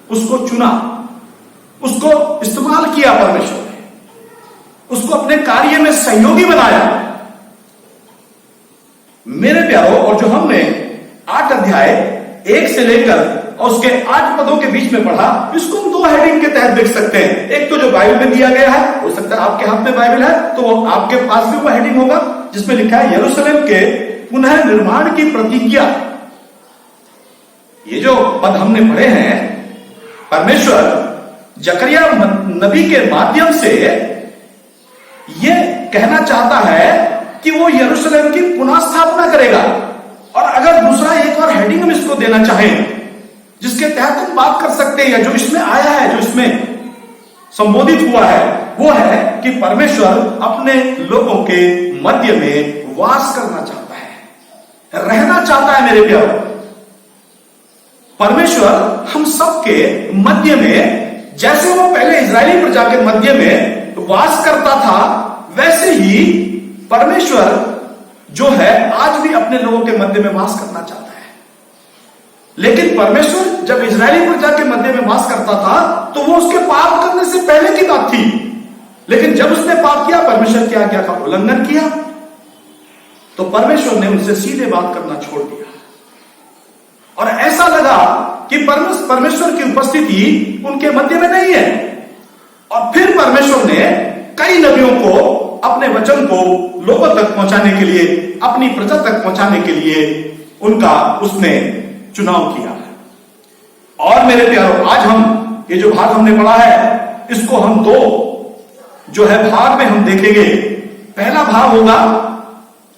उसको चुना, उसको इस्तेमाल किया। परमेश्वर ने उसको अपने कार्य में सहयोगी बनाया। मेरे प्यारों, और जो हमने 8 अध्याय 1 से लेकर और उसके 8 पदों के बीच में पढ़ा, इसको हम 2 हेडिंग के तहत देख सकते हैं। एक तो जो बाइबल में दिया गया है, हो सकता है आपके हाथ में बाइबल है तो वो आपके पास भी वो हेडिंग होगा जिसमें लिखा है यरूशलेम के पुनः निर्माण की प्रतिज्ञा। ये जो पद हमने पढ़े हैं, परमेश्वर जकरिया नबी के माध्यम से ये कहना चाहता है कि वो यरूशलेम की पुनः स्थापना करेगा। और अगर दूसरा एक और हेडिंग हम इसको देना चाहें जिसके तहत हम बात कर सकते हैं, या जो इसमें आया है, जो इसमें संबोधित हुआ है, वो है कि परमेश्वर अपने लोगों के मध्य में वास करना चाहता है, रहना चाहता है। मेरे प्यारों, परमेश्वर हम सबके मध्य में, जैसे वो पहले इजरायली प्रजा के मध्य में वास करता था, वैसे ही परमेश्वर जो है आज भी अपने लोगों के मध्य में वास करना चाहता है। लेकिन परमेश्वर जब इजरायली प्रजा के मध्य में वास करता था तो वो उसके पाप करने से पहले की बात थी। लेकिन जब उसने पाप किया, परमेश्वर की आज्ञा का उल्लंघन किया, तो परमेश्वर ने उनसे सीधे बात करना छोड़ दिया। और ऐसा लगा कि परमेश्वर की उपस्थिति उनके मध्य में नहीं है। और फिर परमेश्वर ने कई नबियों को अपने वचन को लोगों तक पहुंचाने के लिए, अपनी प्रजा तक पहुंचाने के लिए उसने चुनाव किया। और मेरे प्यारों, आज हम ये जो भाग हमने पढ़ा है, इसको हम दो जो है भाग में हम देखेंगे। पहला भाग होगा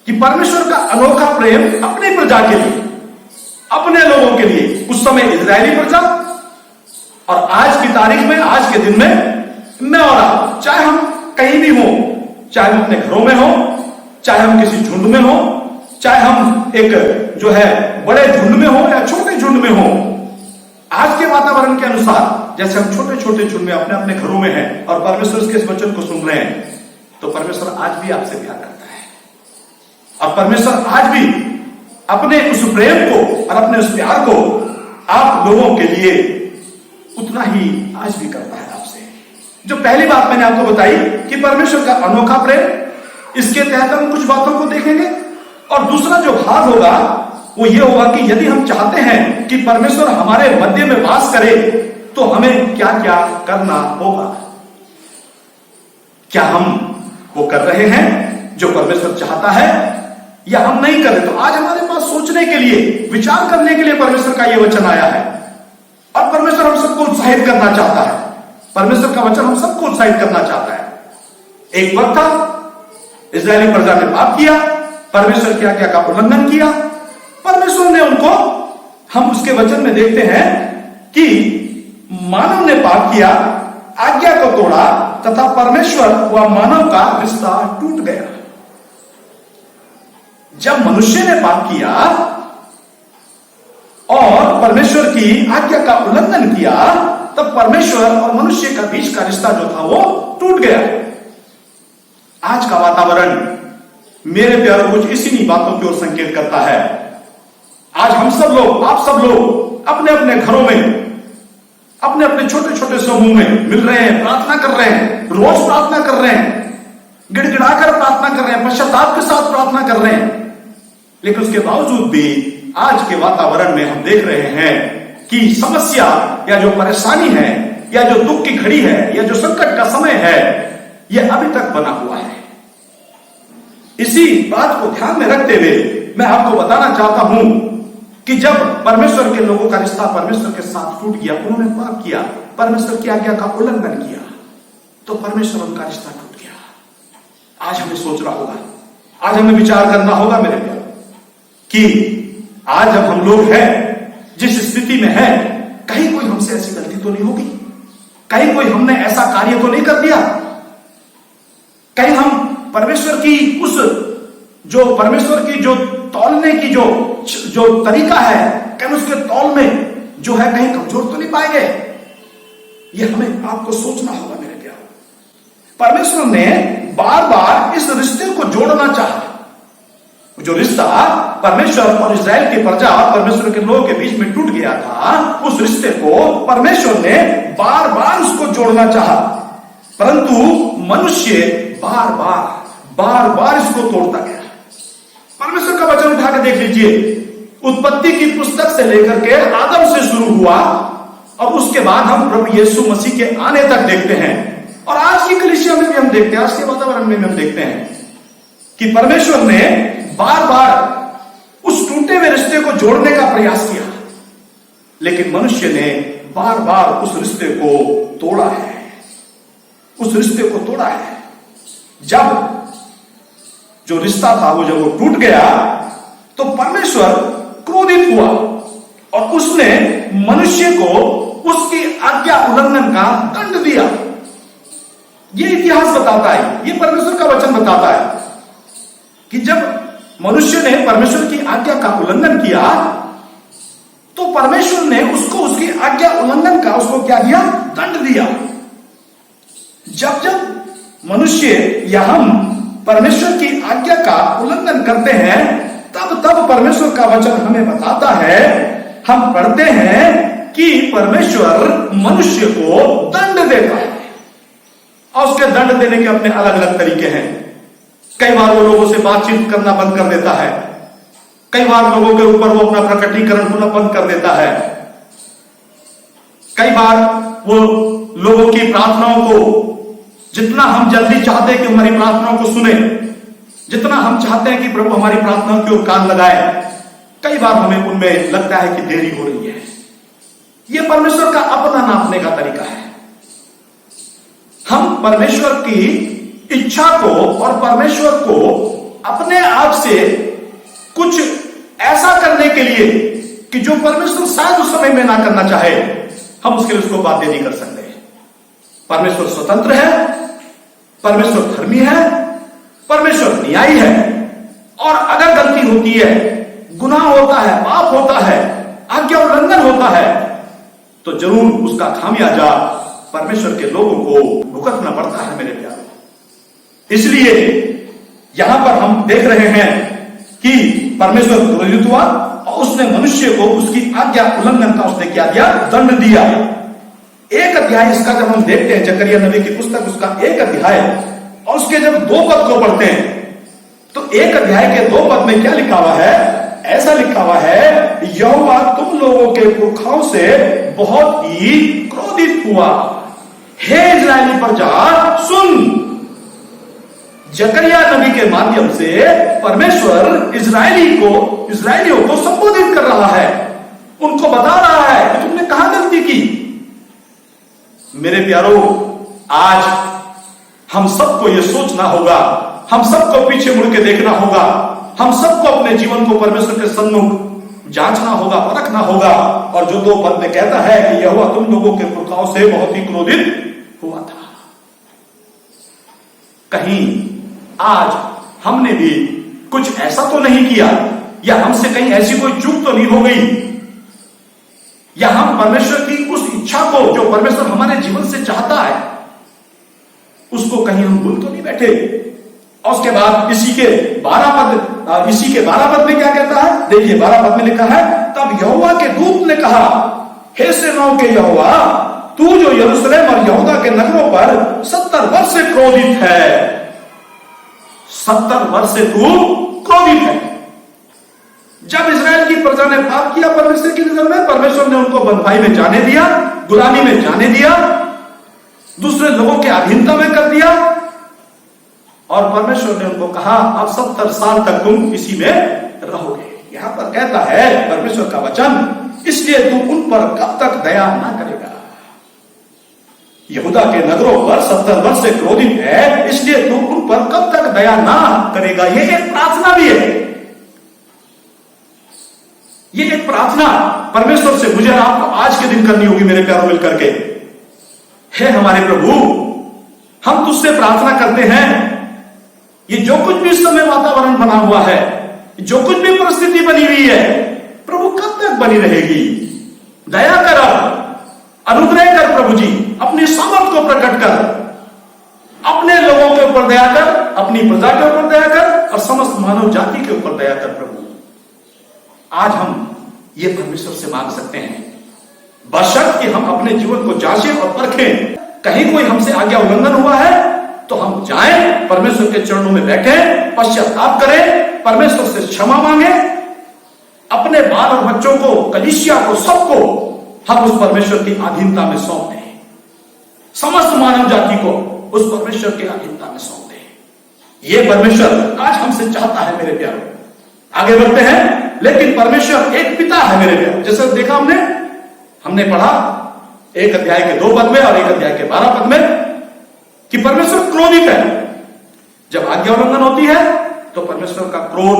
कि परमेश्वर का अनोखा प्रेम अपनी प्रजा के लिए, अपने लोगों के लिए, उस समय इजरायली प्रजा और आज की तारीख में, आज के दिन में मैं और आप, चाहे हम कहीं भी हो, चाहे हम अपने घरों में हो, चाहे हम किसी झुंड में हो, चाहे हम एक जो है बड़े झुंड में हो या छोटे झुंड में हो, आज के वातावरण के अनुसार जैसे हम छोटे छोटे झुंड में अपने अपने घरों में हैं और परमेश्वर के इस वचन को सुन रहे हैं, तो परमेश्वर आज भी आपसे प्यार करता है और परमेश्वर आज भी अपने उस प्रेम को और अपने उस प्यार को आप लोगों के लिए उतना ही आज भी करता है आपसे। जो पहली बात मैंने आपको बताई कि परमेश्वर का अनोखा प्रेम, इसके तहत हम कुछ बातों को देखेंगे। और दूसरा जो भाग होगा वो ये होगा कि यदि हम चाहते हैं कि परमेश्वर हमारे मध्य में वास करे तो हमें क्या क्या करना होगा। क्या हम वो कर रहे हैं जो परमेश्वर चाहता है या हम नहीं कर रहे? तो आज हमारे पास सोचने के लिए, विचार करने के लिए परमेश्वर का ये वचन आया है और परमेश्वर हम सबको उत्साहित करना चाहता है। परमेश्वर का वचन हम सबको उत्साहित करना चाहता है। एक वक्त था इस्राएली प्रजा ने पाप किया, परमेश्वर क्या क्या का उल्लंघन किया, परमेश्वर ने उनको, हम उसके वचन में देखते हैं कि मानव ने पाप किया, आज्ञा को तोड़ा तथा परमेश्वर व मानव का रिश्ता टूट गया। जब मनुष्य ने पाप किया और परमेश्वर की आज्ञा का उल्लंघन किया, तब परमेश्वर और मनुष्य का बीच का रिश्ता जो था वो टूट गया। आज का वातावरण मेरे प्यारों कुछ इसी बातों की ओर संकेत करता है। आज हम सब लोग, आप सब लोग अपने अपने घरों में, अपने अपने छोटे छोटे समूह में मिल रहे हैं, प्रार्थना कर रहे हैं, रोज प्रार्थना कर रहे हैं, गिड़गिड़ाकर प्रार्थना कर रहे हैं, पश्चाताप के साथ प्रार्थना कर रहे हैं। लेकिन उसके बावजूद भी आज के वातावरण में हम देख रहे हैं कि समस्या या जो परेशानी है या जो दुख की घड़ी है या जो संकट का समय है, यह अभी तक बना हुआ है। इसी बात को ध्यान में रखते हुए मैं आपको बताना चाहता हूं कि जब परमेश्वर के लोगों का रिश्ता परमेश्वर के साथ टूट गया, उन्होंने पाप किया, परमेश्वर की आज्ञा का उल्लंघन किया, तो परमेश्वर उनका रिश्ता टूट गया। आज हमें सोचना होगा, आज हमें विचार करना होगा मेरे प्यारे, कि आज जब हम लोग हैं जिस स्थिति में हैं, कहीं कोई हमसे ऐसी गलती तो नहीं होगी, कहीं कोई हमने ऐसा कार्य तो नहीं कर दिया, कहीं हम परमेश्वर की उस जो परमेश्वर की जो तौलने की जो तरीका है, कहीं उसके तौल में जो है कहीं कमजोर तो नहीं पाएंगे। ये हमें आपको सोचना होगा मेरे प्यारे। परमेश्वर ने बार बार इस रिश्ते को जोड़ना चाहा। जो रिश्ता परमेश्वर और इस्राएल की प्रजा परमेश्वर के लोगों के बीच में टूट गया था, उस रिश्ते को परमेश्वर ने बार बार उसको जोड़ना चाहा, परंतु मनुष्य बार बार इसको तोड़ता गया। परमेश्वर का वचन उठा के देख लीजिए, उत्पत्ति की पुस्तक से लेकर के आदम से शुरू हुआ और उसके बाद हम प्रभु यीशु मसीह के आने तक देखते हैं। और आज की कलीसिया में भी हम देखते हैं, आज के वातावरण में भी हम देखते हैं कि परमेश्वर ने बार बार उस टूटे हुए रिश्ते को जोड़ने का प्रयास किया, लेकिन मनुष्य ने बार बार उस रिश्ते को तोड़ा है, उस रिश्ते को तोड़ा है। जब जो रिश्ता था वो जब वो टूट गया तो परमेश्वर क्रोधित हुआ और उसने मनुष्य को उसकी आज्ञा उल्लंघन का दंड दिया। ये इतिहास बताता है, ये परमेश्वर का वचन बताता है कि जब मनुष्य ने परमेश्वर की आज्ञा का उल्लंघन किया तो परमेश्वर ने उसको उसकी आज्ञा उल्लंघन का उसको क्या दिया? दंड दिया। जब जब मनुष्य या हम परमेश्वर की आज्ञा का उल्लंघन करते हैं, तब तब परमेश्वर का वचन हमें बताता है, हम पढ़ते हैं कि परमेश्वर मनुष्य को दंड देता है और उसके दंड देने के अपने अलग अलग तरीके हैं। कई बार वो लोगों से बातचीत करना बंद कर देता है, कई बार लोगों के ऊपर वो अपना प्रकटीकरण होना बंद कर देता है, कई बार वो लोगों की प्रार्थनाओं को, जितना हम जल्दी चाहते हैं कि हमारी प्रार्थनाओं को सुने, जितना हम चाहते हैं कि प्रभु हमारी प्रार्थनाओं की ओर कान लगाए, कई बार हमें उनमें लगता है कि देरी हो रही है यह परमेश्वर का अपना नापने का तरीका है। हम परमेश्वर की इच्छा को और परमेश्वर को अपने आप से कुछ ऐसा करने के लिए कि जो परमेश्वर शायद उस समय में ना करना चाहे, हम उसके लिए उसको बाध्य नहीं कर सकते। परमेश्वर स्वतंत्र है, परमेश्वर धर्मी है, परमेश्वर न्यायी है, और अगर गलती होती है, गुनाह होता है, पाप होता है, आज्ञा उल्लंघन होता है, तो जरूर उसका खामियाजा परमेश्वर के लोगों को भुगतना पड़ता है मेरे प्यारों। इसलिए यहां पर हम देख रहे हैं कि परमेश्वर क्रोधित हुआ और उसने मनुष्य को उसकी आज्ञा उल्लंघन का उसने क्या दिया? दंड दिया। एक अध्याय इसका जब हम देखते हैं, जकरिया नबी की पुस्तक उसका 1 अध्याय, और उसके जब 2 पद को पढ़ते हैं तो 1 अध्याय के 2 पद में क्या लिखा हुआ है? ऐसा लिखा हुआ है, यहोवा तुम लोगों के पुरखाओं से बहुत ही क्रोधित हुआ। हे इजरायली प्रजा सुन। जकरिया नबी के माध्यम से परमेश्वर इजरायलियों को संबोधित कर रहा है, उनको बता रहा है कि तुमने कहां गलती की। मेरे प्यारो, आज हम सबको यह सोचना होगा, हम सबको पीछे मुड़ के देखना होगा, हम सबको अपने जीवन को परमेश्वर के सन्मुख जांचना होगा, परखना होगा। और जो 2 पद में कहता है कि यहोवा तुम लोगों के पुरखाओं से बहुत ही क्रोधित हुआ था, कहीं आज हमने भी कुछ ऐसा तो नहीं किया, या हमसे कहीं ऐसी कोई चूक तो नहीं हो गई, या हम परमेश्वर की उस इच्छा को जो परमेश्वर हमारे जीवन से चाहता है उसको कहीं हम भूल तो नहीं बैठे। और उसके बाद इसी के 12 पद में क्या कहता है? देखिए 12 पद में लिखा है, तब यहोवा के दूत ने कहा, हे सेनाओं के यहोवा, तू जो यरूशलेम और यहूदा के नगरों पर 70 वर्ष से क्रोधित है, 70 वर्ष से तू क्रोधित है। जब इजराइल की प्रजा ने पाप किया परमेश्वर की नजर में, परमेश्वर ने उनको बंधुआई में जाने दिया, गुलामी में जाने दिया, दूसरे लोगों के अधीनता में कर दिया, और परमेश्वर ने उनको कहा अब 70 साल तक तुम इसी में रहोगे। यहां पर कहता है परमेश्वर का वचन, इसलिए तू उन पर कब तक दया ना करेगा। यहूदा के नगरों पर 70 वर्ष से क्रोधित है, इसलिए तू उन पर कब तक दया ना करेगा। यह एक प्रार्थना भी है, ये एक प्रार्थना परमेश्वर से मुझे आपको आज के दिन करनी होगी मेरे प्यारों मिलकर के। हे हमारे प्रभु, हम तुझसे प्रार्थना करते हैं, ये जो कुछ भी इस समय वातावरण बना हुआ है, जो कुछ भी परिस्थिति बनी हुई है, प्रभु कब तक बनी रहेगी? दया कर, अनुग्रह कर प्रभु जी, अपनी सामर्थ को प्रकट कर, अपने लोगों के ऊपर दया कर, अपनी प्रजा के ऊपर दया कर, और समस्त मानव जाति के ऊपर दया कर प्रभु। आज हम ये परमेश्वर से मांग सकते हैं, बशर्ते कि हम अपने जीवन को जांचें और परखें। कहीं कोई हमसे आज्ञा उल्लंघन हुआ है तो हम जाएं, परमेश्वर के चरणों में बैठें, पश्चाताप करें, परमेश्वर से क्षमा मांगे, अपने बाल और बच्चों को, कलीसिया को, सबको हम उस परमेश्वर की अधीनता में सौंप दें, समस्त मानव जाति को उस परमेश्वर की अधीनता में सौंप दें। ये परमेश्वर आज हमसे चाहता है मेरे प्यारों। आगे बढ़ते हैं। लेकिन परमेश्वर एक पिता है मेरे प्यारों। जैसे देखा हमने पढ़ा 1 अध्याय के 2 पद में और 1 अध्याय के 12 पद में कि परमेश्वर क्रोधित है। जब आज्ञा उल्लंघन होती है तो परमेश्वर का क्रोध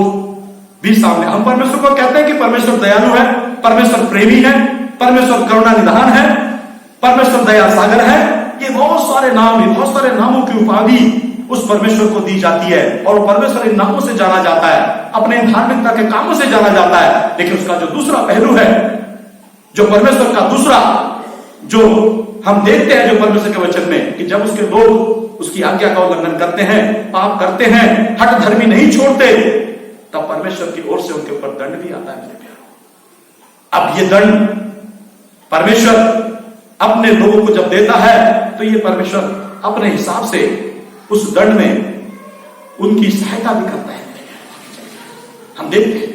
भी सामने। हम परमेश्वर को कहते हैं कि परमेश्वर दयालु है, परमेश्वर प्रेमी है, परमेश्वर करुणा निधान है, परमेश्वर दया सागर है। ये बहुत सारे नाम, बहुत सारे नामों की उपाधि उस परमेश्वर को दी जाती है, और परमेश्वर इन नामों से जाना जाता है, अपने धार्मिकता के कामों से जाना जाता है। लेकिन उसका जो दूसरा पहलू है, जो परमेश्वर का दूसरा, जो हम देखते हैं जो परमेश्वर के वचन में, कि जब उसके लोग उसकी आज्ञा का उल्लंघन करते हैं, पाप करते हैं, हठ धर्मी नहीं छोड़ते, तब परमेश्वर की ओर से उनके ऊपर दंड भी आता है मेरे प्यारों। अब ये दंड परमेश्वर अपने लोगों को जब देता है तो ये परमेश्वर अपने हिसाब से उस दंड में उनकी सहायता भी करता है। हम देखते हैं,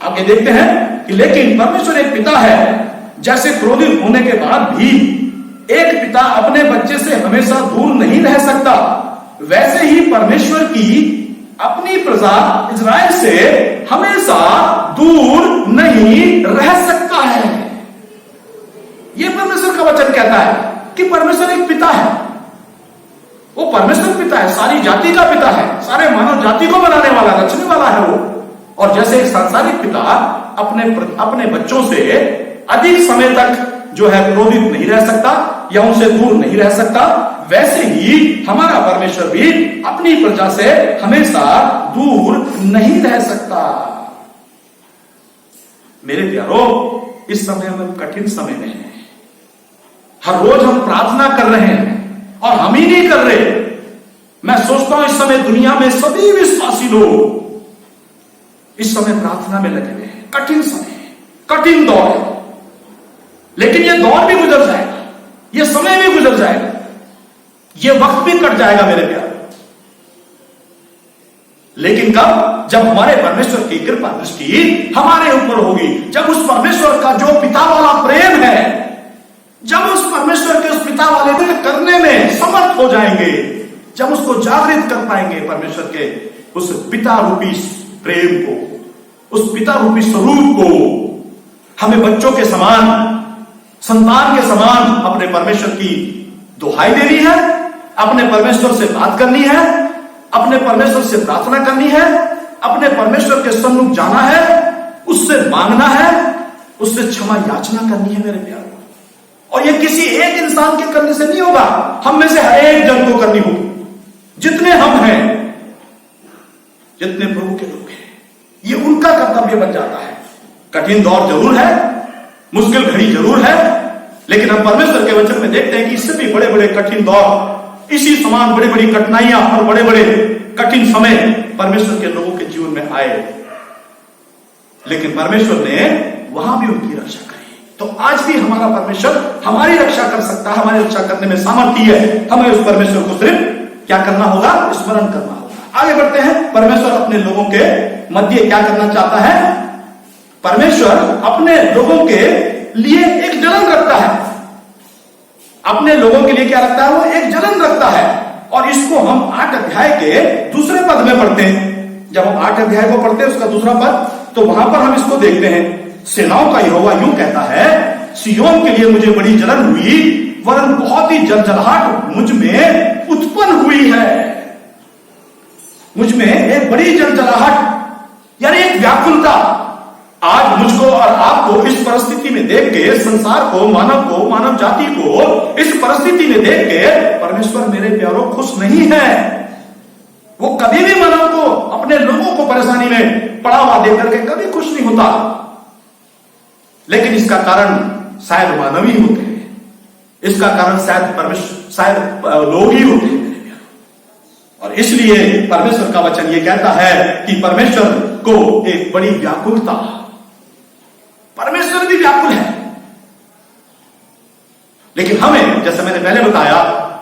आगे देखते हैं कि लेकिन परमेश्वर एक पिता है, जैसे क्रोधित होने के बाद भी एक पिता अपने बच्चे से हमेशा दूर नहीं रह सकता, वैसे ही परमेश्वर की अपनी प्रजा इजराइल से हमेशा दूर नहीं रह सकता है। ये का वचन कहता है कि परमेश्वर एक पिता है। वो परमेश्वर पिता है, सारी जाति का पिता है, सारे मानव जाति को बनाने वाला, रचने वाला है वो। और जैसे एक सांसारिक पिता अपने बच्चों से अधिक समय तक जो है क्रोधित नहीं रह सकता या उनसे दूर नहीं रह सकता, वैसे ही हमारा परमेश्वर भी अपनी प्रजा से हमेशा दूर नहीं रह सकता। मेरे प्यारो, इस समय हम कठिन समय में हैं। हर रोज हम प्रार्थना कर रहे हैं और हम ही नहीं कर रहे। मैं सोचता हूं इस समय दुनिया में सभी विश्वासी लोग इस समय प्रार्थना में लगे हुए हैं। कठिन समय, कठिन दौर है, लेकिन यह दौर भी गुजर जाएगा, यह समय भी गुजर जाएगा, यह वक्त भी कट जाएगा मेरे प्यारे। लेकिन कब? जब हमारे परमेश्वर की कृपा दृष्टि हमारे ऊपर होगी, जब उस परमेश्वर का जो पिता वाला प्रेम है, जब उस परमेश्वर के उस पिता वाले को करने में समर्थ हो जाएंगे, जब उसको जागृत कर पाएंगे, परमेश्वर के उस पिता रूपी प्रेम को, उस पिता रूपी स्वरूप को। हमें बच्चों के समान, संतान के समान अपने परमेश्वर की दुहाई देनी है, अपने परमेश्वर से बात करनी है, अपने परमेश्वर से प्रार्थना करनी है, अपने परमेश्वर के सम्मुख जाना है, उससे मांगना है, उससे क्षमा याचना करनी है मेरे प्यारे। और ये किसी एक इंसान के करने से नहीं होगा, हम में से हर एक जन को करनी होगी। जितने हम हैं, जितने प्रभु के लोग हैं, ये उनका कर्तव्य बन जाता है। कठिन दौर जरूर है, मुश्किल घड़ी जरूर है, लेकिन हम परमेश्वर के वचन में देखते हैं कि इससे भी बड़े बड़े कठिन दौर, इसी समान बड़ी बड़ी कठिनाइयां और बड़े बड़े कठिन समय परमेश्वर के लोगों के जीवन में आए, लेकिन परमेश्वर ने वहां भी उनकी रक्षा करी। तो आज भी हमारा परमेश्वर हमारी रक्षा कर सकता है, हमारी रक्षा करने में सामर्थ्य है। हमें उस परमेश्वर को सिर्फ क्या करना होगा? स्मरण करना होगा। आगे बढ़ते हैं। परमेश्वर अपने लोगों के मध्य क्या करना चाहता है? परमेश्वर अपने लोगों के लिए एक जलन रखता है। अपने लोगों के लिए क्या रखता है? वो एक जलन रखता है। और इसको हम 8 अध्याय के दूसरे पद में पढ़ते हैं। जब हम 8 अध्याय को पढ़ते हैं उसका दूसरा पद, तो वहां पर हम इसको देखते हैं। सेनाओं का यहोवा यूं कहता है, सिय्योन के लिए मुझे बड़ी जलन हुई, वरन बहुत ही जलजलाहट मुझ में उत्पन्न हुई है। मुझ में एक बड़ी जलजलाहट यानी एक व्याकुलता। आज मुझको और आपको इस परिस्थिति में देख के, संसार को, मानव जाति को इस परिस्थिति में देख के परमेश्वर मेरे प्यारों खुश नहीं है। वो कभी भी मानव को, अपने लोगों को परेशानी में पड़ा हुआ देख करके कभी खुश नहीं होता। लेकिन इसका कारण शायद मानव ही होते हैं, इसका कारण शायद परमेश्वर, शायद लोग ही होते हैं। और इसलिए परमेश्वर का वचन ये कहता है कि परमेश्वर को एक बड़ी व्याकुलता, परमेश्वर भी व्याकुल है, लेकिन हमें, जैसे मैंने पहले बताया,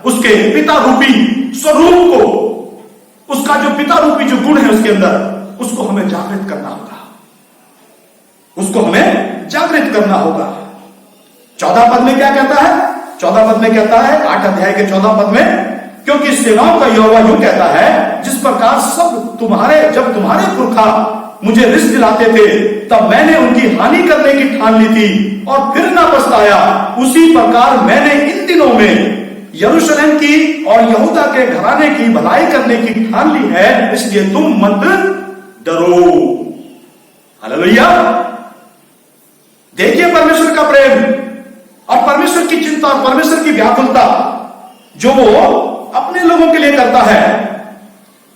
उसके पिता रूपी स्वरूप को, उसका जो पिता रूपी जो गुण है उसके अंदर, उसको हमें जागृत करना होगा, उसको हमें जागृत करना होगा। 14 पद में क्या कहता है? 14 पद में कहता है, 8 अध्याय के 14 पद में, क्योंकि सेनाओं का यहोवा यूं कहता है, जिस प्रकार जब तुम्हारे पुरखा मुझे रिस दिलाते थे, तब मैंने उनकी हानि करने की ठान ली थी और फिर ना पछताया, उसी प्रकार मैंने इन दिनों में यरूशलेम की और यहूदा के घराने की भलाई करने की ठान ली है, इसलिए तुम मत डरो। हालेलुया। देखिए परमेश्वर का प्रेम और परमेश्वर की चिंता और परमेश्वर की व्याकुलता जो वो अपने लोगों के लिए करता है।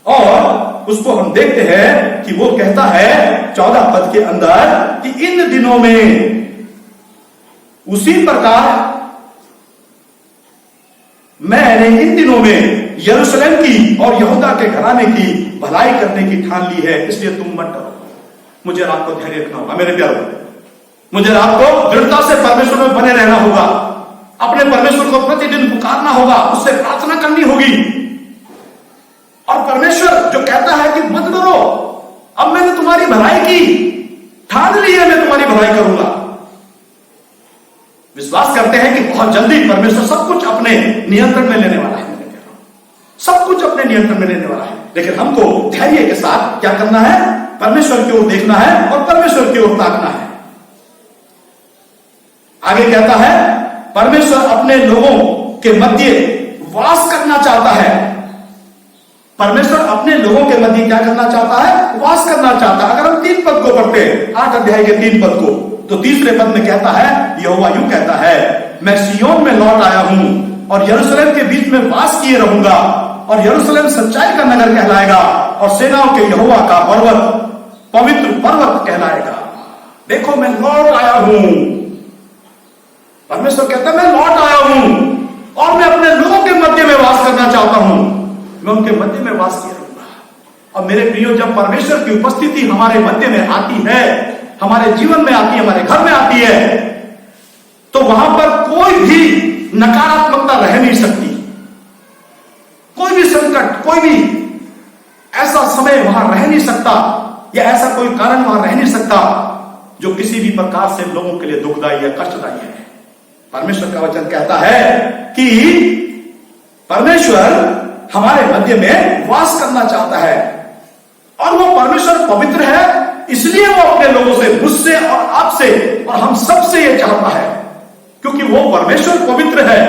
और उसको हम देखते हैं कि वो कहता है 14 पद के अंदर कि इन दिनों में, उसी प्रकार मैंने इन दिनों में यरूशलेम की और यहूदा के घराने की भलाई करने की ठान ली है, इसलिए तुम मत डरो। मुझे आपको धैर्य रखना होगा मेरे प्यारों, मुझे आपको दृढ़ता से परमेश्वर में बने रहना होगा, अपने परमेश्वर को प्रतिदिन पुकारना होगा, उससे प्रार्थना करनी होगी। और परमेश्वर जो कहता है कि मत डरो, अब मैंने तुम्हारी भलाई की, ठान ली है, मैं तुम्हारी भलाई करूंगा। विश्वास करते हैं कि बहुत जल्दी परमेश्वर सब कुछ अपने नियंत्रण में लेने वाला है, सब कुछ अपने नियंत्रण में लेने वाला है। लेकिन हमको धैर्य के साथ क्या करना है? परमेश्वर की ओर देखना है और परमेश्वर की ओर ताकना है। आगे कहता है परमेश्वर अपने लोगों के मध्य वास करना चाहता है। परमेश्वर अपने लोगों के मध्य क्या करना चाहता है? वास करना चाहता है। अगर हम 3 पद को पढ़ते हैं, 8 अध्याय के 3 पद को, तो तीसरे पद में कहता है, यहोवा यूं कहता है, मैं सिय्योन में लौट आया हूं और यरूशलेम के बीच में वास किए रहूंगा, और यरूशलेम सच्चाई का नगर कहलाएगा और सेनाओं के यहोवा का पर्वत पवित्र पर्वत कहलाएगा। देखो मैं लौट आया हूं। परमेश्वर कहता है मैं लौट आया हूं और मैं अपने लोगों के मध्य में वास करना चाहता हूं। मैं उनके मध्य में वास किया रहूंगा। और मेरे प्रियो, जब परमेश्वर की उपस्थिति हमारे मध्य में आती है, हमारे जीवन में आती है, हमारे घर में आती है, तो वहां पर कोई भी नकारात्मकता रह नहीं सकती। कोई भी संकट, कोई भी ऐसा समय वहां रह नहीं सकता, या ऐसा कोई कारण वहां रह नहीं सकता जो किसी भी प्रकार से लोगों के लिए दुखदायी या कष्टदायी है। परमेश्वर का वचन कहता है कि परमेश्वर हमारे मध्य में वास करना चाहता है, और वो परमेश्वर पवित्र है, इसलिए वो अपने लोगों से, मुझसे और आपसे और हम सबसे ये चाहता है, क्योंकि वो परमेश्वर पवित्र है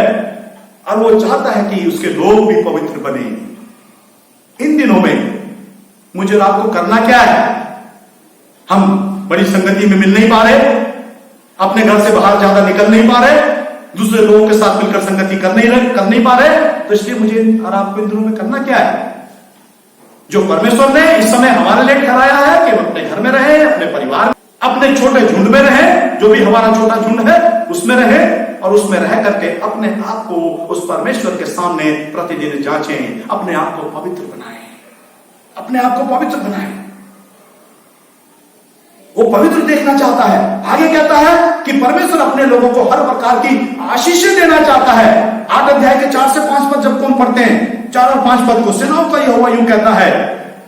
और वो चाहता है कि उसके लोग भी पवित्र बने। इन दिनों में मुझे और आपको करना क्या है? हम बड़ी संगति में मिल नहीं पा रहे, अपने घर से बाहर ज्यादा निकल नहीं पा रहे, दूसरे लोगों के साथ मिलकर संगति कर नहीं पा रहे, तो इसलिए मुझे और आपको इन दिनों में करना क्या है? जो परमेश्वर ने इस समय हमारे लिए ठहराया है कि हम अपने घर में रहे, अपने परिवार में, अपने छोटे झुंड में रहे, जो भी हमारा छोटा झुंड है उसमें रहे, और उसमें रह करके अपने आप को उस परमेश्वर के सामने प्रतिदिन जांचें, अपने आप को पवित्र बनाएं, अपने आप को पवित्र बनाएं। वो पवित्र देखना चाहता है। आगे कहता है कि परमेश्वर अपने लोगों को हर प्रकार की आशीषें देना चाहता है। 8 अध्याय के 4 से 5 पद जब हम पढ़ते हैं, 4 और 5 पद को, सेनाओं का यहोवा यूं कहता है,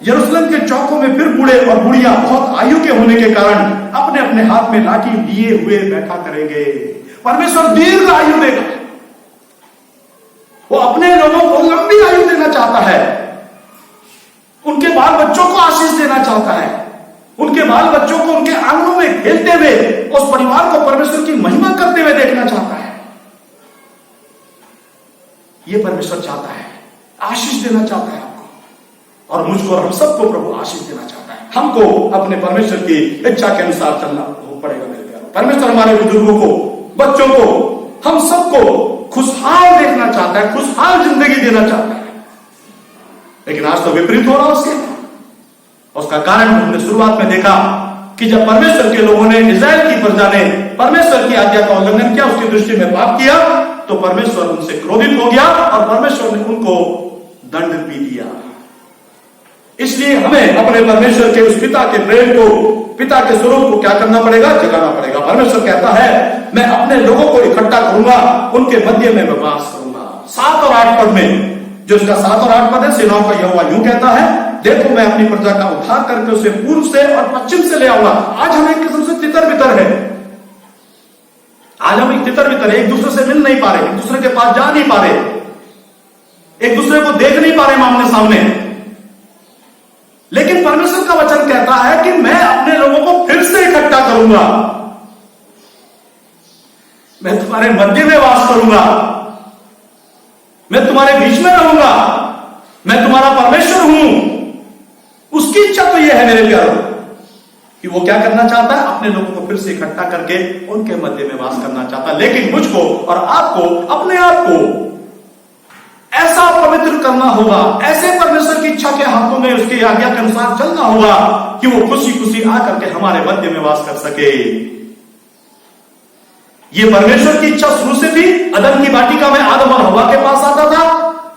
यरूशलेम के चौकों में फिर बूढ़े और बुढ़िया बहुत आयु के होने के कारण अपने अपने हाथ में लाठी लिए हुए बैठा करेंगे। परमेश्वर दीर्घ आयु देगा। वो अपने लोगों को लंबी आयु देना चाहता है। उनके बाल बच्चों को आशीष देना चाहता है। उनके बाल बच्चों को उनके आंगनों में खेलते हुए उस परिवार को परमेश्वर की महिमा करते हुए देखना चाहता है। ये परमेश्वर चाहता है, आशीष देना चाहता है आपको और मुझको और हम सबको प्रभु आशीष देना चाहता है। हमको अपने परमेश्वर की इच्छा के अनुसार चलना पड़ेगा मेरे प्यारों। परमेश्वर हमारे बुजुर्गों को, बच्चों को, हम सबको खुशहाल देखना चाहता है, खुशहाल जिंदगी देना चाहता है। लेकिन आज तो विपरीत हो रहा उसके। उसका कारण हमने शुरुआत में देखा कि जब परमेश्वर के लोगों ने, इस्राएल की प्रजा ने परमेश्वर की आज्ञा का उल्लंघन किया, उसकी दृष्टि में पाप किया, तो परमेश्वर उनसे क्रोधित हो गया और परमेश्वर ने उनको दंड भी दिया। इसलिए हमें अपने परमेश्वर के उस पिता के प्रेम को, पिता के स्वरूप को क्या करना पड़ेगा? जगाना पड़ेगा। परमेश्वर कहता है मैं अपने लोगों को इकट्ठा करूंगा, उनके मध्य में मैं वास करूंगा। 7 और 8 पद में, जो इसका 7 और 8 पद है, सेनाओं का यहोवा यूं कहता है, देखो मैं अपनी प्रजा का उद्धार करके उसे पूर्व से और पश्चिम से ले आऊंगा। आज हम एक किस्म से तितर बितर है। आज हम एक तितर बितर है, एक दूसरे से मिल नहीं पा रहे, एक दूसरे के पास जा नहीं पा रहे, एक दूसरे को देख नहीं पा रहे आमने सामने। लेकिन परमेश्वर का वचन कहता है कि मैं अपने लोगों को फिर से इकट्ठा करूंगा, मैं तुम्हारे मध्य में वास करूंगा, मैं तुम्हारे बीच में रहूंगा, मैं तुम्हारा परमेश्वर हूं। उसकी इच्छा तो यह है मेरे प्यारों कि वो क्या करना चाहता है? अपने लोगों को फिर से इकट्ठा करके उनके मध्य में वास करना चाहता है। लेकिन मुझको और आपको अपने आप को ऐसा पवित्र करना होगा, ऐसे परमेश्वर की इच्छा के हाथों में उसकी आज्ञा के अनुसार चलना होगा कि वो खुशी खुशी आकर के हमारे मध्य में वास कर सके। ये परमेश्वर की इच्छा शुरू से थी। अदम की वाटिका में आदम और हवा के पास आता था,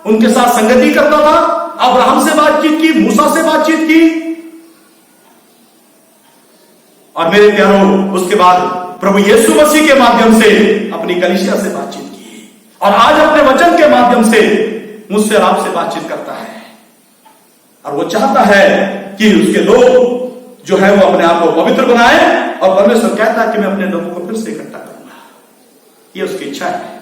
उनके साथ संगति करता था, अब्राहम से बातचीत की, मूसा से बातचीत की, और मेरे प्यारों उसके बाद प्रभु यीशु मसीह के माध्यम से अपनी कलीसिया से बातचीत की, और आज अपने वचन के माध्यम से मुझसे और आपसे बातचीत करता है। और वो चाहता है कि उसके लोग जो है वो अपने आप को पवित्र बनाए, और परमेश्वर कहता है कि मैं अपने लोगों को फिर से इकट्ठा करूंगा। ये उसकी इच्छा है।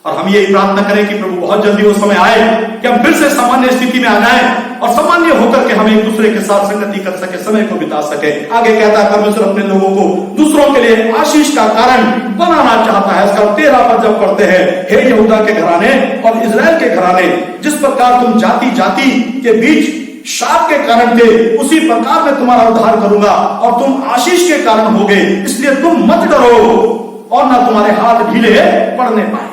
और हम यही प्रार्थना करें कि प्रभु बहुत जल्दी वो समय आए कि हम फिर से सामान्य स्थिति में आ जाएं और सामान्य होकर के हम एक दूसरे दूसरे के साथ संगति कर सके, समय को बिता सके। आगे कहता है परमेश्वर अपने लोगों को दूसरों के लिए आशीष का कारण बनाना चाहता है। इसका 13 पद जब पढ़ते हैं, हे यहूदा के घराने और इजराइल के घराने, जिस प्रकार तुम जाति जाति के बीच शाप के कारण थे, उसी प्रकार मैं तुम्हारा उद्धार करूंगा और तुम आशीष के कारण होगे। इसलिए तुम मत डरो और ना तुम्हारे हाथ ढीले पड़ने पाए।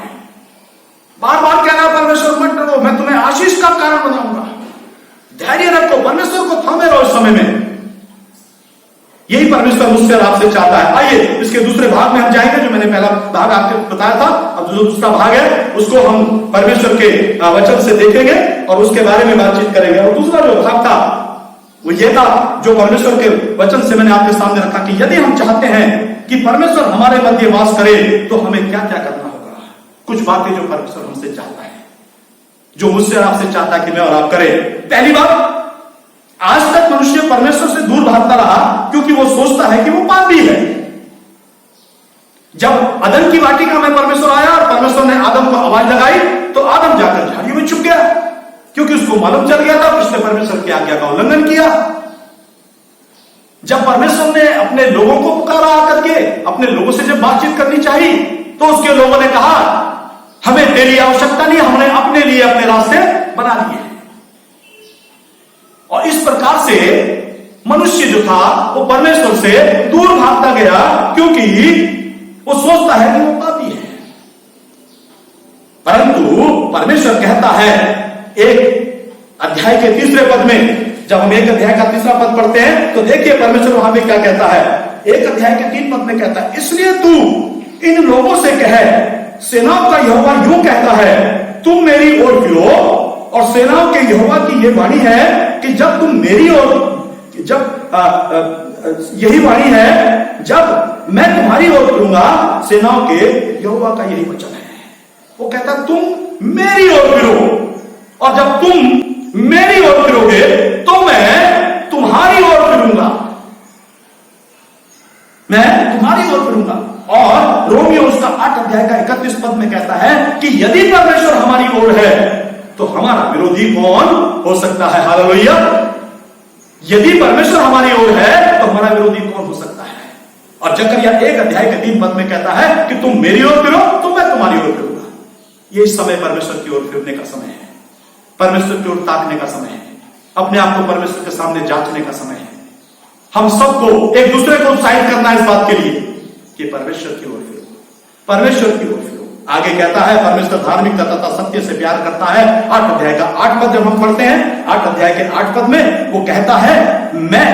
बार बार कहना परमेश्वर मत डरो, मैं तुम्हें आशीष का कारण बनाऊंगा। धैर्य रखो, परमेश्वर को थामे रहो इस समय में। यही परमेश्वर मुझसे और आपसे चाहता है। आइए इसके दूसरे भाग में हम जाएंगे। जो मैंने पहला भाग आपको बताया था, अब जो दूसरा भाग है उसको हम परमेश्वर के वचन से देखेंगे और उसके बारे में बातचीत करेंगे। और दूसरा जो भाग था वो ये था, जो परमेश्वर के वचन से मैंने आपके सामने रखा, कि यदि हम चाहते हैं कि परमेश्वर हमारे मध्य वास करे तो हमें क्या क्या करना होगा। कुछ बातें जो परमेश्वर हमसे चाहता है, जो मुझसे और आपसे चाहता है कि मैं और आप करें। पहली बात, आज तक मनुष्य परमेश्वर से दूर भागता रहा क्योंकि वो सोचता है कि वो पापी है। जब अदन की वाटिका में परमेश्वर आया और परमेश्वर ने आदम को आवाज लगाई तो आदम जाकर झाड़ियों में छुप गया, क्योंकि उसको मालूम चल गया था उसने परमेश्वर की आज्ञा का उल्लंघन किया। जब परमेश्वर ने अपने लोगों को पुकारा आकर के, अपने लोगों से जब बातचीत करनी चाहिए, तो उसके लोगों ने कहा हमें तेरी आवश्यकता नहीं, हमने अपने लिए अपने रास्ते बना लिए। और इस प्रकार से मनुष्य जो था वो परमेश्वर से दूर भागता गया, क्योंकि वो सोचता है कि वो पापी है। परंतु परमेश्वर कहता है एक अध्याय के 3 पद में, जब हम एक अध्याय का 3 पद पढ़ते हैं तो देखिए परमेश्वर वहां पे क्या कहता है। एक अध्याय के 3 पद में कहता है, इसलिए तू इन लोगों से कह, सेनाओं का यहोवा यूं कहता है, तुम मेरी ओर फिरो। और सेनाओं के यहोवा की यह वाणी है कि जब तुम मेरी ओर, यही वाणी है, जब मैं तुम्हारी ओर फिरूंगा। सेनाओं के यहोवा का यही वचन है। वो कहता तुम मेरी ओर फिरो, और जब तुम मेरी ओर फिरोगे तो मैं तुम्हारी ओर फिरूंगा, मैं तुम्हारी ओर फिरूंगा। और रोमियो उसका 8 अध्याय का 31 पद में कहता है कि यदि परमेश्वर हमारी ओर है तो हमारा विरोधी कौन हो सकता है। हालेलुया। यदि परमेश्वर हमारी ओर है तो हमारा विरोधी कौन हो सकता है। और जकरिया 1 अध्याय के 3 पद में कहता है कि तुम मेरी ओर फिरो तो मैं तुम्हारी ओर फिरूंगा। ये इस समय परमेश्वर की ओर फिरने का समय है, परमेश्वर की ओर ताकने का समय है, अपने आप को परमेश्वर के सामने जांचने का समय है। हम सबको एक दूसरे को उत्साहित करना है इस बात के लिए कि परमेश्वर की ओर फिरो, परमेश्वर की ओर फिरो। आगे कहता है परमेश्वर धार्मिकता तथा सत्य से प्यार करता है। 8 अध्याय का 8 पद जब हम पढ़ते हैं, 8 अध्याय के 8 पद में वो कहता है, मैं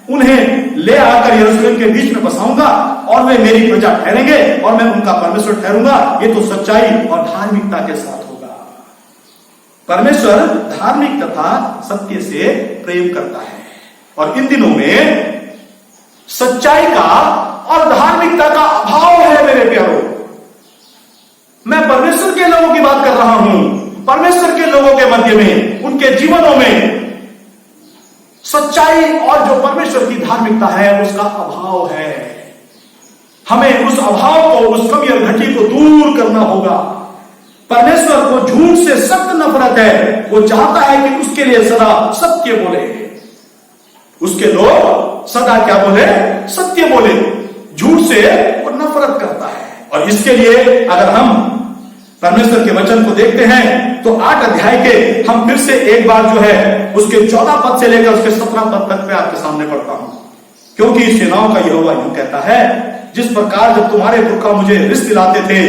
उन्हें ले आकर यरूशलेम के बीच में बसाऊंगा और वे मेरी प्रजा ठहरेंगे और मैं उनका परमेश्वर ठहरूंगा। ये तो सच्चाई और धार्मिकता के साथ होगा। परमेश्वर धार्मिक तथा सत्य से प्रेम करता है। और इन दिनों में सच्चाई का और धार्मिकता का अभाव है मेरे प्यारों। मैं परमेश्वर के लोगों की बात कर रहा हूं। परमेश्वर के लोगों के मध्य में, उनके जीवनों में सच्चाई और जो परमेश्वर की धार्मिकता है उसका अभाव है। हमें उस अभाव को, उस कमी और घटी को दूर करना होगा। परमेश्वर को झूठ से सख्त नफरत है। वो चाहता है कि उसके लिए सदा सत्य बोले, उसके लोग सदा क्या बोले, सत्य बोले। झूठ से वो नफरत करता है। और इसके लिए अगर हम परमेश्वर के वचन को देखते हैं तो 8 अध्याय के हम फिर से एक बार जो है उसके 14 पद से लेकर उसके 17 पद तक पे आपके सामने पढ़ता हूं। क्योंकि सेनाओं का यहोवा यूं कहता है, जिस प्रकार जब तुम्हारे पुरखा मुझे रिस दिलाते थे,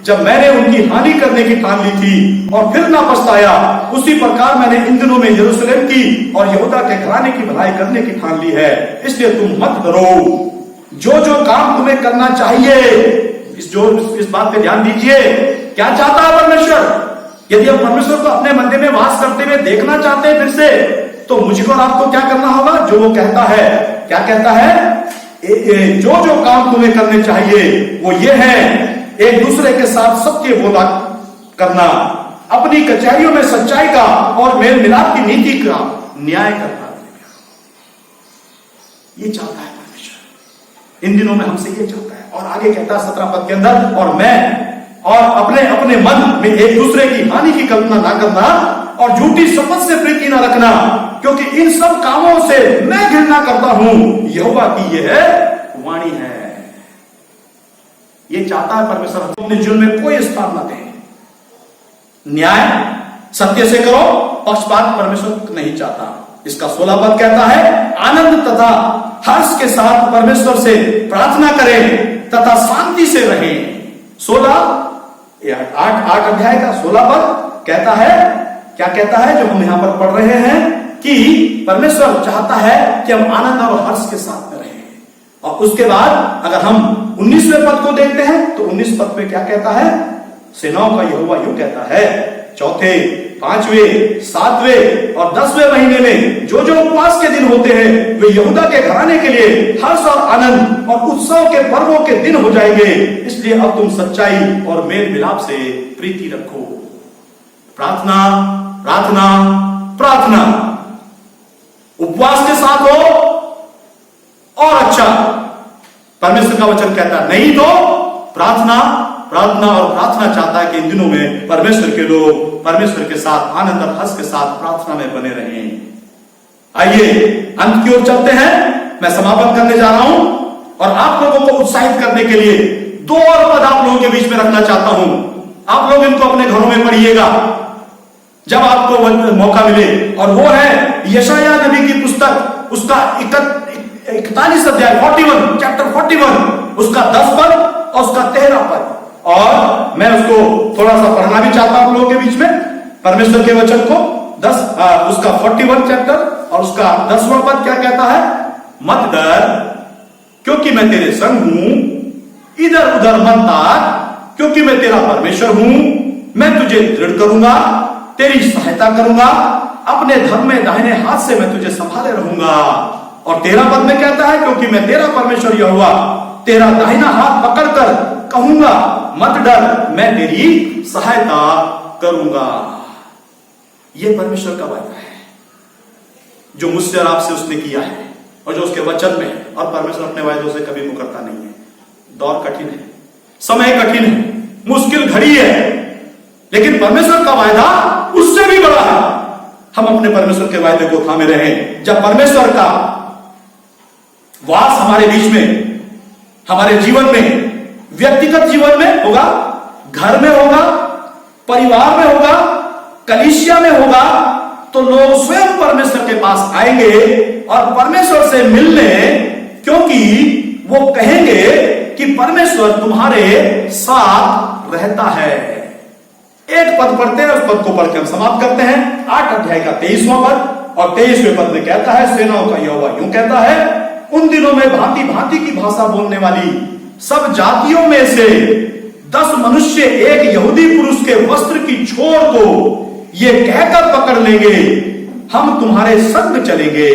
जब मैंने उनकी हानि करने की ठान ली थी और फिर ना पछताया, उसी प्रकार मैंने इन दिनों में यरूशलेम की और यहूदा के घराने की भलाई करने की ठान ली है। इसलिए तुम मत डरो। जो जो काम तुम्हें करना चाहिए, इस बात पे ध्यान दीजिए। क्या चाहता है परमेश्वर? यदि हम परमेश्वर को अपने मध्य में वास करते हुए देखना चाहते हैं फिर से, तो मुझको और आपको क्या करना होगा? जो वो कहता है। क्या कहता है? जो जो काम तुम्हें करने चाहिए वो ये है, एक दूसरे के साथ सत्य बोला करना, अपनी कचहरियों में सच्चाई का और मेल मिलाप की नीति का न्याय करना। ये चाहता है परमेश्वर, इन दिनों में हमसे ये चाहता है। और आगे कहता है 17 पद के अंदर, और मैं और अपने अपने मन में एक दूसरे की हानि की कल्पना ना करना और झूठी शपथ से प्रीति ना रखना, क्योंकि इन सब कामों से मैं घृणा करता हूं, यहोवा की यह वाणी है। ये चाहता है परमेश्वर अपने जीवन में कोई स्थान न दे। न्याय सत्य से करो, पक्षपात परमेश्वर नहीं चाहता। इसका 16 पद कहता है, आनंद तथा हर्ष के साथ परमेश्वर से प्रार्थना करें तथा शांति से रहें। 8 अध्याय का 16 पद कहता है, क्या कहता है जो हम यहां पर पढ़ रहे हैं, कि परमेश्वर चाहता है कि हम आनंद और हर्ष के साथ में रहें। और उसके बाद अगर हम 19वें पद को देखते हैं तो 19 पद पे क्या कहता है, सेनाओं का यहोवा यूं कहता है, चौथे, 5वें, 7वें और 10वें महीने में जो जो उपवास के दिन होते हैं वे यहूदा के घराने के लिए हर्ष और आनंद और उत्सव के पर्वों के दिन हो जाएंगे। इसलिए अब तुम सच्चाई और मेल मिलाप से प्रीति रखो। प्रार्थना, प्रार्थना, प्रार्थना, उपवास के साथ हो और अच्छा। परमेश्वर का वचन कहता है नहीं तो प्रार्थना, प्रार्थना और प्रार्थना चाहता है कि इन दिनों में परमेश्वर के लोग परमेश्वर के साथ आनंद और हर्ष के साथ प्रार्थना में बने रहें। आइए अंत की ओर चलते हैं। मैं समापन करने जा रहा हूं और आप लोगों को उत्साहित करने के लिए 2 और पद आप लोगों के बीच में रखना चाहता हूं। आप लोग इनको अपने घरों में पढ़िएगा जब आपको मौका मिले, और वो है यशायाह नबी की पुस्तक, उसका 41 अध्याय 41, चैप्टर 41, उसका 10 पद और उसका 13 पद। और मैं उसको थोड़ा सा पढ़ना भी चाहता हूं आप लोगों के बीच में, परमेश्वर के वचन को। उसका 41 चैप्टर और उसका 10वां पद क्या कहता है, मत डर क्योंकि मैं तेरे संग हूं, इधर उधर मत ताक क्योंकि मैं तेरा परमेश्वर हूं, मैं तुझे दृढ़ करूंगा, तेरी सहायता करूंगा, अपने धर्म में दाहिने हाथ से मैं तुझे संभाले रहूंगा। और 13 पद में कहता है, क्योंकि मैं तेरा परमेश्वर यहोवा तेरा दाहिना हाथ पकड़कर कहूंगा, मत डर, मैं तेरी सहायता करूंगा। यह परमेश्वर का वादा है जो मुझसे और आपसे उसने किया है और जो उसके वचन में है। और परमेश्वर अपने वायदों से कभी मुकरता नहीं है। दौर कठिन है, समय कठिन है, मुश्किल घड़ी है, लेकिन परमेश्वर का वायदा उससे भी बड़ा है। हम अपने परमेश्वर के वायदे को थामे रहें। जब परमेश्वर का वास हमारे बीच में, हमारे जीवन में, व्यक्तिगत जीवन में होगा, घर में होगा, परिवार में होगा, कलीसिया में होगा, तो लोग स्वयं परमेश्वर के पास आएंगे और परमेश्वर से मिलने, क्योंकि वो कहेंगे कि परमेश्वर तुम्हारे साथ रहता है। एक पद पढ़ते हैं, उस पद को पढ़ के हम समाप्त करते हैं। 8 अध्याय का 23वां पद और 23वें पद में कहता है, सेनाओं का यहोवा यूं कहता है, उन दिनों में भांति भांति की भाषा बोलने वाली सब जातियों में से 10 मनुष्य एक यहूदी पुरुष के वस्त्र की छोर को ये कहकर पकड़ लेंगे, हम तुम्हारे संग चलेंगे,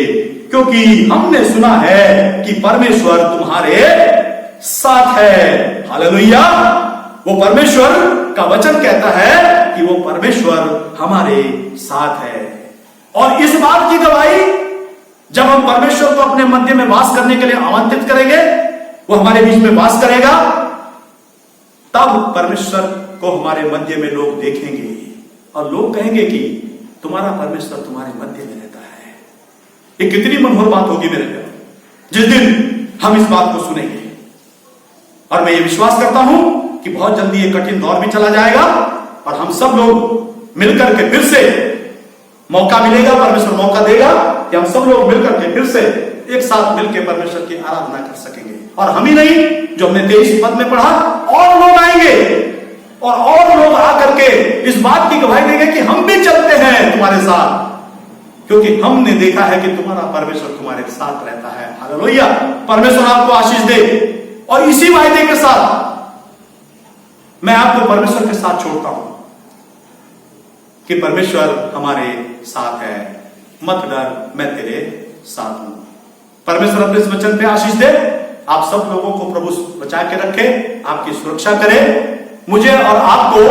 क्योंकि हमने सुना है कि परमेश्वर तुम्हारे साथ है। हालेलुया। वो परमेश्वर का वचन कहता है कि वो परमेश्वर हमारे साथ है। और इस बात की गवाही जब हम परमेश्वर को अपने मध्य में वास करने के लिए आमंत्रित करेंगे, वो हमारे बीच में वास करेगा, तब परमेश्वर को हमारे मध्य में लोग देखेंगे और लोग कहेंगे कि तुम्हारा परमेश्वर तुम्हारे मध्य में रहता है। ये कितनी मनोहर बात होगी मेरे प्यारे, जिस दिन हम इस बात को सुनेंगे। और मैं ये विश्वास करता हूं कि बहुत जल्दी ये कठिन दौर भी चला जाएगा और हम सब लोग मिलकर के फिर से मौका मिलेगा, परमेश्वर मौका देगा कि हम सब लोग मिलकर के फिर से एक साथ मिलकर परमेश्वर की आराधना कर सकेंगे। और हम ही नहीं, जो हमने 23 पद में पढ़ा, और लोग आएंगे और लोग आकर के इस बात की गवाही देंगे कि हम भी चलते हैं तुम्हारे साथ, क्योंकि हमने देखा है कि तुम्हारा परमेश्वर तुम्हारे साथ रहता है। हालेलुया। परमेश्वर आपको आशीष दे। और इसी वायदे के साथ मैं आपको परमेश्वर के साथ छोड़ता हूं कि परमेश्वर हमारे साथ है। मत डर, मैं तेरे साथ हूं। परमेश्वर अपने इस वचन पे आशीष दे। आप सब लोगों को प्रभु बचा के रखे, आपकी सुरक्षा करे। मुझे और आपको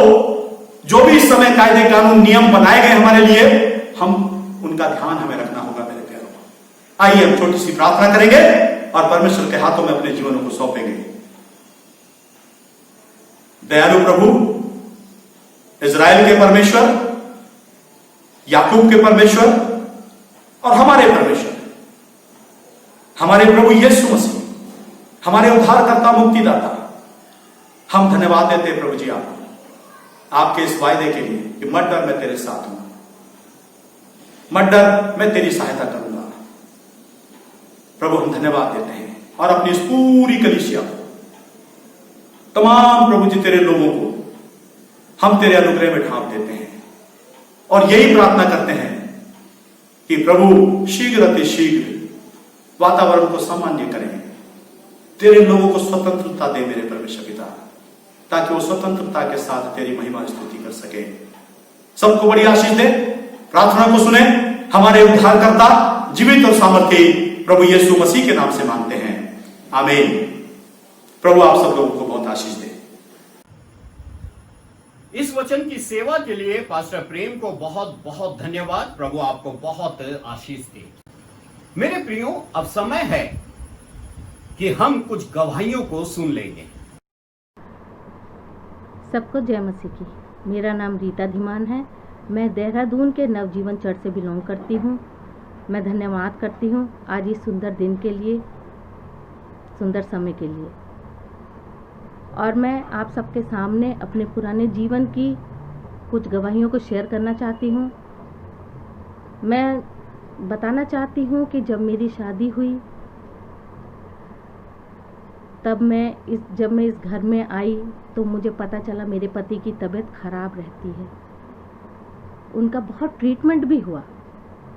जो भी इस समय कायदे कानून नियम बनाए गए हमारे लिए, हम उनका ध्यान हमें रखना होगा मेरे प्यारों। आइए हम छोटी सी प्रार्थना करेंगे और परमेश्वर के हाथों में अपने जीवनों को सौंपेंगे। दयालु प्रभु, इजराइल के परमेश्वर, याकूब के परमेश्वर, और हमारे परमेश्वर, हमारे प्रभु यीशु मसीह, हमारे उद्धारकर्ता मुक्तिदाता, हम धन्यवाद देते हैं प्रभु जी आपको, आपके इस वायदे के लिए कि मत डर, मैं तेरे साथ हूं, मत डर, मैं तेरी सहायता करूंगा। प्रभु हम धन्यवाद देते हैं और अपनी इस पूरी कलीसिया को, तमाम प्रभु जी तेरे लोगों को हम तेरे अनुग्रह में ढांप देते हैं और यही प्रार्थना करते हैं कि प्रभु शीघ्र अति शीघ्र वातावरण को सामान्य करें, तेरे लोगों को स्वतंत्रता दे मेरे परमेश्वर पिता, ताकि वो स्वतंत्रता के साथ तेरी महिमा स्तुति कर सके। सबको बड़ी आशीष दे। प्रार्थना को सुने। हमारे उद्धारकर्ता जीवित और सामर्थ्यी प्रभु यीशु मसीह के नाम से मांगते हैं, आमीन। प्रभु आप सब लोगों को बहुत आशीष दे। इस वचन की सेवा के लिए पास्टर प्रेम को बहुत बहुत धन्यवाद। प्रभु आपको बहुत आशीष दे। मेरे प्रियो, अब समय है कि हम कुछ गवाहियों को सुन लेंगे। सबको जय मसीह की। मेरा नाम रीता धीमान है। मैं देहरादून के नवजीवन चर्च से बिलोंग करती हूँ। मैं धन्यवाद करती हूँ आज इस सुंदर दिन के लिए, सुंदर समय के लिए। और मैं आप सबके सामने अपने पुराने जीवन की कुछ गवाहियों को शेयर करना चाहती हूँ। मैं बताना चाहती हूँ कि जब मेरी शादी हुई, तब जब मैं इस घर में आई तो मुझे पता चला मेरे पति की तबीयत खराब रहती है। उनका बहुत ट्रीटमेंट भी हुआ,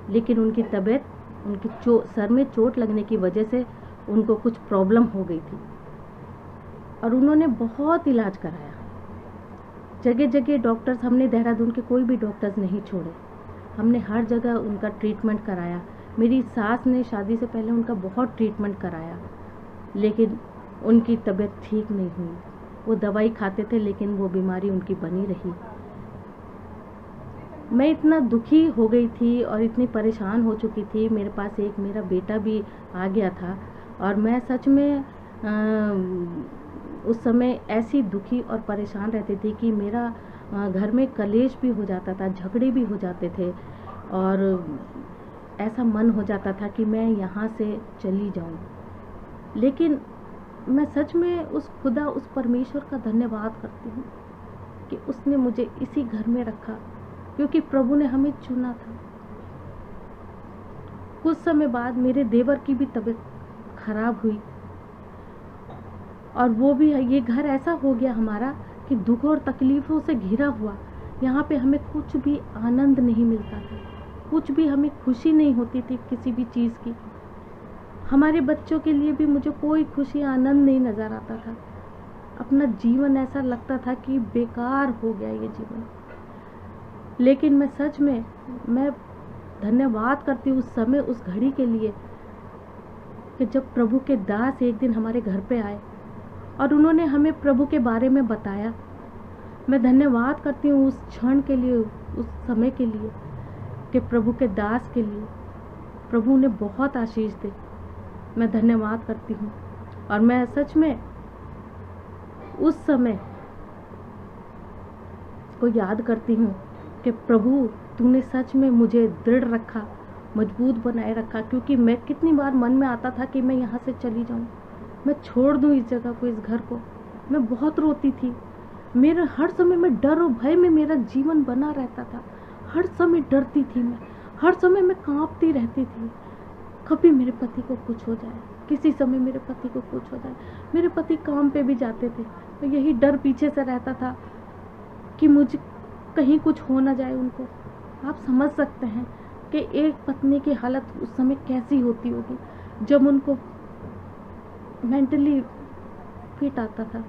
लेकिन उनकी तबीयत, उनकी सर में चोट लगने की वजह से उनको कुछ प्रॉब्लम हो गई थी और उन्होंने बहुत इलाज कराया। जगह जगह डॉक्टर्स, हमने देहरादून के कोई भी डॉक्टर्स नहीं छोड़े, हमने हर जगह उनका ट्रीटमेंट कराया। मेरी सास ने शादी से पहले उनका बहुत ट्रीटमेंट कराया, लेकिन उनकी तबीयत ठीक नहीं हुई। वो दवाई खाते थे, लेकिन वो बीमारी उनकी बनी रही। मैं इतना दुखी हो गई थी और इतनी परेशान हो चुकी थी। मेरे पास एक मेरा बेटा भी आ गया था और मैं सच में उस समय ऐसी दुखी और परेशान रहती थी कि मेरा घर में कलेश भी हो जाता था, झगड़े भी हो जाते थे और ऐसा मन हो जाता था कि मैं यहाँ से चली जाऊँ। लेकिन मैं सच में उस खुदा, उस परमेश्वर का धन्यवाद करती हूँ कि उसने मुझे इसी घर में रखा, क्योंकि प्रभु ने हमें चुना था। कुछ समय बाद मेरे देवर की भी तबीयत खराब हुई और वो भी, ये घर ऐसा हो गया हमारा कि दुख और तकलीफ़ों से घिरा हुआ। यहाँ पे हमें कुछ भी आनंद नहीं मिलता था, कुछ भी हमें खुशी नहीं होती थी किसी भी चीज़ की। हमारे बच्चों के लिए भी मुझे कोई खुशी, आनंद नहीं नज़र आता था। अपना जीवन ऐसा लगता था कि बेकार हो गया ये जीवन। लेकिन मैं सच में धन्यवाद करती हूँ उस समय, उस घड़ी के लिए कि जब प्रभु के दास एक दिन हमारे घर पे आए और उन्होंने हमें प्रभु के बारे में बताया। मैं धन्यवाद करती हूँ उस क्षण के लिए, उस समय के लिए, कि प्रभु के दास के लिए प्रभु ने बहुत आशीष दे। मैं धन्यवाद करती हूँ और मैं सच में उस समय को याद करती हूँ कि प्रभु तूने सच में मुझे दृढ़ रखा, मजबूत बनाए रखा। क्योंकि मैं कितनी बार मन में आता था कि मैं यहाँ से चली जाऊँ, मैं छोड़ दूँ इस जगह को, इस घर को। मैं बहुत रोती थी। मेरा हर समय में डर और भय में मेरा जीवन बना रहता था। हर समय डरती थी मैं, हर समय मैं कांपती रहती थी। कभी मेरे पति को कुछ हो जाए, किसी समय मेरे पति को कुछ हो जाए। मेरे पति काम पे भी जाते थे, तो यही डर पीछे से रहता था कि मुझे कहीं कुछ हो ना जाए उनको। आप समझ सकते हैं कि एक पत्नी की हालत उस समय कैसी होती होगी जब उनको मेंटली फिट आता था,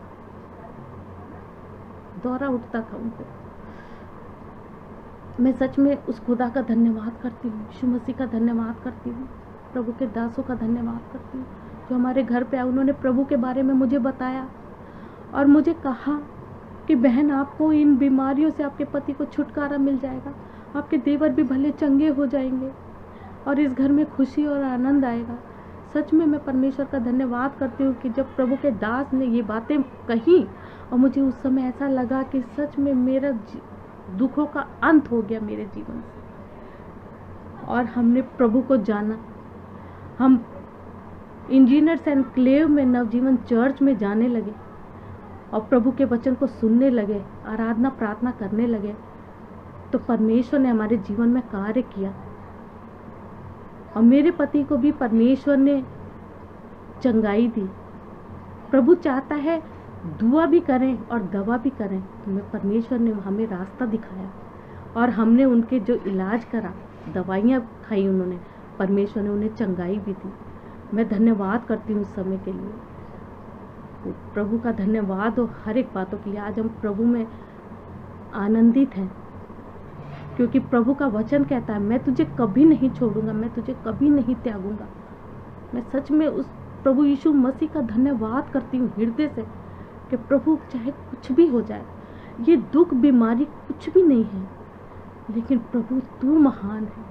दौरा उठता था उनको। मैं सच में उस खुदा का धन्यवाद करती हूँ, यीशु मसीह का धन्यवाद करती हूँ, प्रभु के दासों का धन्यवाद करती हूँ जो हमारे घर पे आए। उन्होंने प्रभु के बारे में मुझे बताया और मुझे कहा कि बहन, आपको इन बीमारियों से आपके पति को छुटकारा मिल जाएगा, आपके देवर भी भले चंगे हो जाएंगे और इस घर में खुशी और आनंद आएगा। सच में मैं परमेश्वर का धन्यवाद करती हूँ कि जब प्रभु के दास ने ये बातें कही और मुझे उस समय ऐसा लगा कि सच में मेरा दुखों का अंत हो गया मेरे जीवन से। और हमने प्रभु को जाना। हम इंजीनियर्स एनक्लेव में नवजीवन चर्च में जाने लगे और प्रभु के वचन को सुनने लगे, आराधना प्रार्थना करने लगे, तो परमेश्वर ने हमारे जीवन में कार्य किया। और मेरे पति को भी परमेश्वर ने चंगाई दी। प्रभु चाहता है दुआ भी करें और दवा भी करें, तो परमेश्वर ने हमें रास्ता दिखाया और हमने उनके जो इलाज करा, दवाइयाँ खाई उन्होंने, परमेश्वर ने उन्हें चंगाई भी दी। मैं धन्यवाद करती हूँ उस समय के लिए। प्रभु का धन्यवाद हो हर एक बातों के लिए। आज हम प्रभु में आनंदित हैं, क्योंकि प्रभु का वचन कहता है, मैं तुझे कभी नहीं छोड़ूंगा, मैं तुझे कभी नहीं त्यागूंगा। मैं सच में उस प्रभु यीशु मसीह का धन्यवाद करती हूँ हृदय से कि प्रभु चाहे कुछ भी हो जाए, ये दुख बीमारी कुछ भी नहीं है, लेकिन प्रभु तू महान है।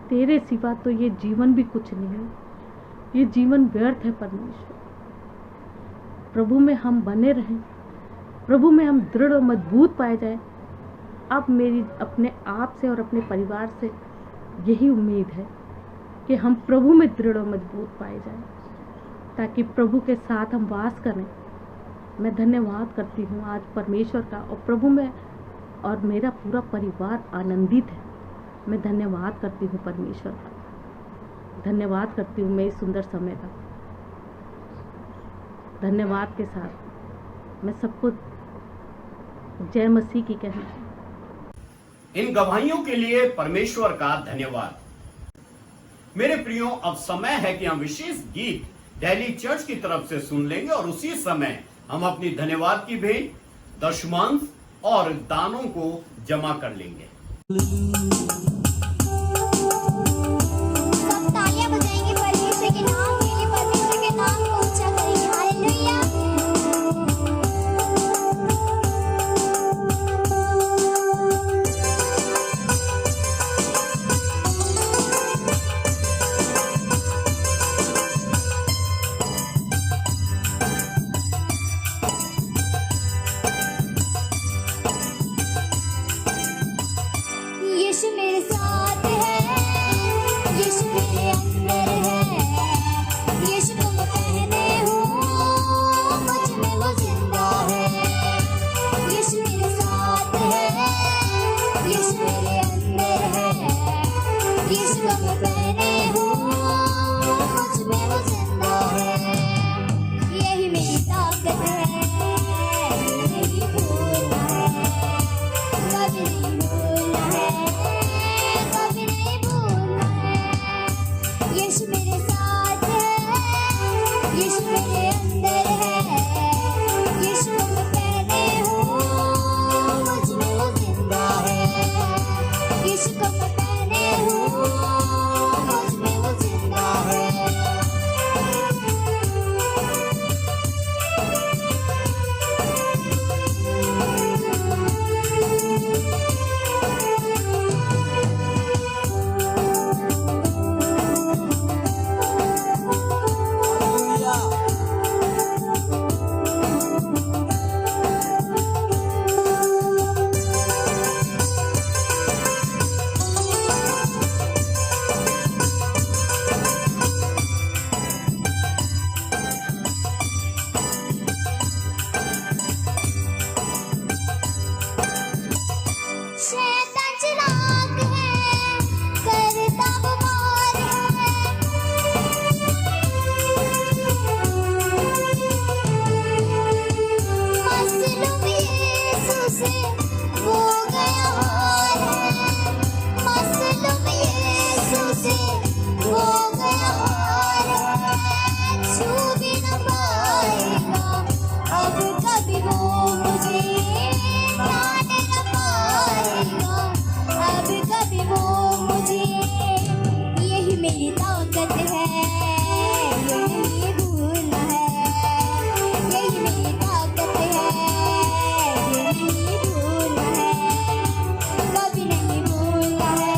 तेरे सिवा तो ये जीवन भी कुछ नहीं है, ये जीवन व्यर्थ है। परमेश्वर प्रभु में हम बने रहें, प्रभु में हम दृढ़ और मजबूत पाए जाए। अब मेरी अपने आप से और अपने परिवार से यही उम्मीद है कि हम प्रभु में दृढ़ और मजबूत पाए जाएं, ताकि प्रभु के साथ हम वास करें। मैं धन्यवाद करती हूँ आज परमेश्वर का, और प्रभु में और मेरा पूरा परिवार आनंदित है। मैं धन्यवाद करती हूँ परमेश्वर का, धन्यवाद करती हूँ मैं इस सुंदर समय का। धन्यवाद के साथ मैं सबको जय मसीह की कहना है। इन गवाहियों के लिए परमेश्वर का धन्यवाद। मेरे प्रियो, अब समय है कि हम विशेष गीत दिल्ली चर्च की तरफ से सुन लेंगे और उसी समय हम अपनी धन्यवाद की भेंट, दशमांश और दानों को जमा कर लेंगे। सब तालियां बजाएंगे परमेश्वर के नाम के लिए, परमेश्वर के नाम को ऊंचा करेंगे। हालेलुया। यीशु मेरे साथ है, यीशु मेरे अंदर है, यीशु को मैं पहने हूँ, मुझ में वो जिंदा है। यीशु मेरे साथ है, यीशु मेरे अंदर है, यीशु को मैं पहने हूँ, मुझ में वो जिंदा है। यही मेरी ताकत है, नहीं भूलना है, कभी नहीं भूलना है, कभी नहीं भूलना है। यीशु मेरे साथ है, यीशु मेरे अंदर है, यीशु को मैं पहने हूँ, मुझ में वो जिंदा है। यीशु को मैं पहने हूँ, मुझ में वो जिंदा है। शैतान चिराग है, करता बवार है, मसलूब यीशु से हो गया हार है, मसलूब यीशु से हो गया हार है। छू भी न पाएगा अब कभी वो मुझे, ताने न पाएगा अब कभी वो मुझे। यही मेरी ताकत है, ये नहीं भूलना है, यही मेरी ताकत है, ये नहीं भूलना है, कभी नहीं भूलना है,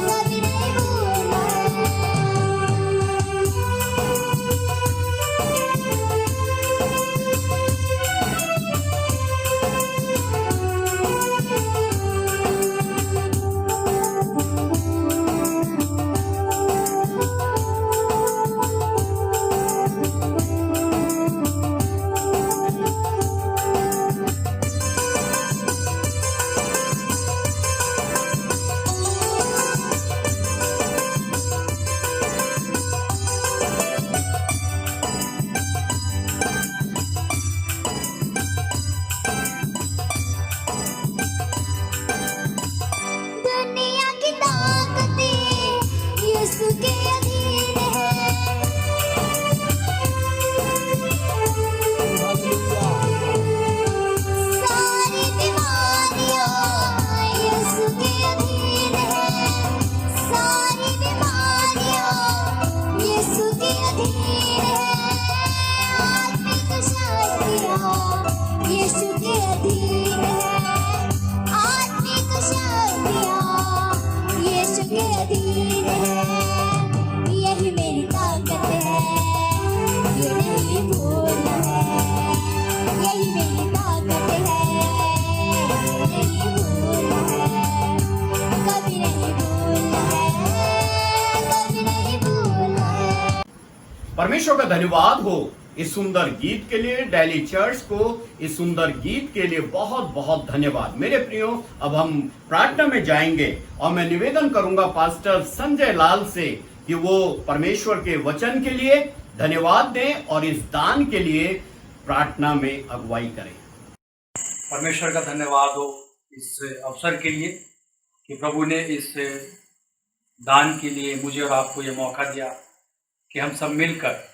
कभी नहीं भूलना है। यीशु के अधीन है। सारी बीमारियां यीशु के अधीन है। सारी बीमारियां यीशु के अधीन है। आत्मिक शक्तियां यीशु के अधीन है। आत्मिक शक्तियां यीशु के अधीन है। यही मेरी ताकत है, ये नहीं भूलना है। यही मेरी ताकत है, नहीं भूलना है। कभी नहीं भूलना है, कभी नहीं भूलना है। परमेश्वर का धन्यवाद हो इस सुंदर गीत के लिए। डेली चर्च को इस सुंदर गीत के लिए बहुत बहुत धन्यवाद। मेरे प्रियो, अब हम प्रार्थना में जाएंगे और मैं निवेदन करूंगा पास्टर संजय लाल से कि वो परमेश्वर के वचन के लिए धन्यवाद दें और इस दान के लिए प्रार्थना में अगुवाई करें। परमेश्वर का धन्यवाद हो इस अवसर के लिए कि प्रभु ने इस दान के लिए मुझे और आपको ये मौका दिया कि हम सब मिलकर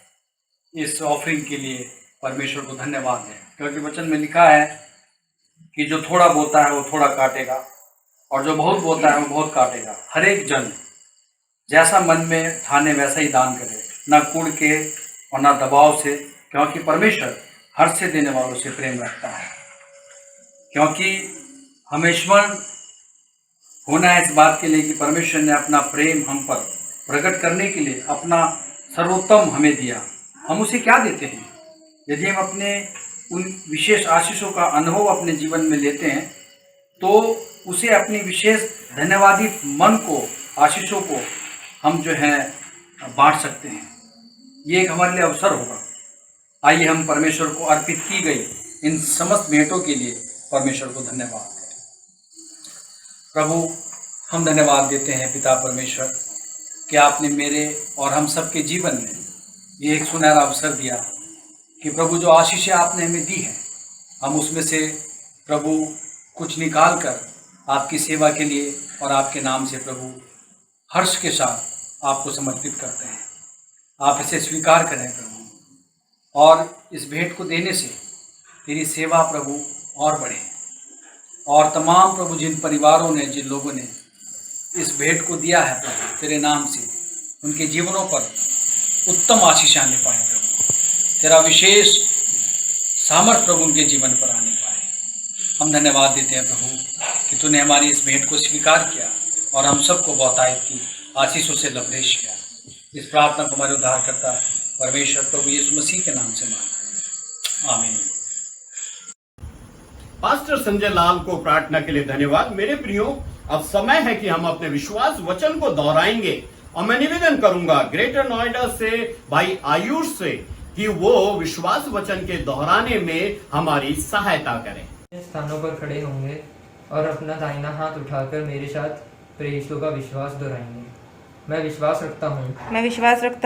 इस ऑफरिंग के लिए परमेश्वर को धन्यवाद दें। क्योंकि वचन में लिखा है कि जो थोड़ा बोता है वो थोड़ा काटेगा और जो बहुत बोता है वो बहुत काटेगा। हर एक जन जैसा मन में ठाने वैसा ही दान करे, न कुड़ के और न दबाव से, क्योंकि परमेश्वर हर से देने वालों से प्रेम रखता है। क्योंकि हमें स्मरण होना है इस बात के लिए कि परमेश्वर ने अपना प्रेम हम पर प्रकट करने के लिए अपना सर्वोत्तम हमें दिया। हम उसे क्या देते हैं? यदि हम अपने उन विशेष आशीषों का अनुभव अपने जीवन में लेते हैं तो उसे अपनी विशेष धन्यवादी मन को, आशीषों को हम जो है बांट सकते हैं। ये एक हमारे लिए अवसर होगा। आइए हम परमेश्वर को अर्पित की गई इन समस्त भेंटों के लिए परमेश्वर को धन्यवाद दें। प्रभु, हम धन्यवाद देते हैं पिता परमेश्वर कि आपने मेरे और हम सबके जीवन में ये एक सुनहरा अवसर दिया कि प्रभु जो आशीषें आपने हमें दी हैं हम उसमें से प्रभु कुछ निकाल कर आपकी सेवा के लिए और आपके नाम से प्रभु हर्ष के साथ आपको समर्पित करते हैं। आप इसे स्वीकार करें प्रभु, और इस भेंट को देने से तेरी सेवा प्रभु और बढ़े। और तमाम प्रभु जिन परिवारों ने, जिन लोगों ने इस भेंट को दिया है प्रभु तेरे नाम से, उनके जीवनों पर उत्तम आशीष आने पाए प्रभु। तेरा विशेष सामर्थ प्रभु उनके जीवन पर आने पाए। हम धन्यवाद देते हैं प्रभु कि तूने हमारी इस भेंट को स्वीकार किया और हम सबको बहुतायत की आशीषों से लबरेश किया। इस प्रार्थना को हमारे उद्धारकर्ता परमेश्वर प्रभु यीशु मसीह के नाम से मांगते हैं, आमीन। पास्टर संजय लाल को प्रार्थना के लिए धन्यवाद। मेरे प्रियो, अब समय है कि हम अपने विश्वास वचन को दोहराएंगे और मैं निवेदन करूंगा ग्रेटर नोएडा से भाई आयुष से कि वो विश्वास वचन के दोहराने में हमारी सहायता करें। स्थानों पर खड़े होंगे और अपना दाहिना हाथ उठाकर मेरे साथ प्रभु यीशु का विश्वास दोहराएंगे। मैं विश्वास रखता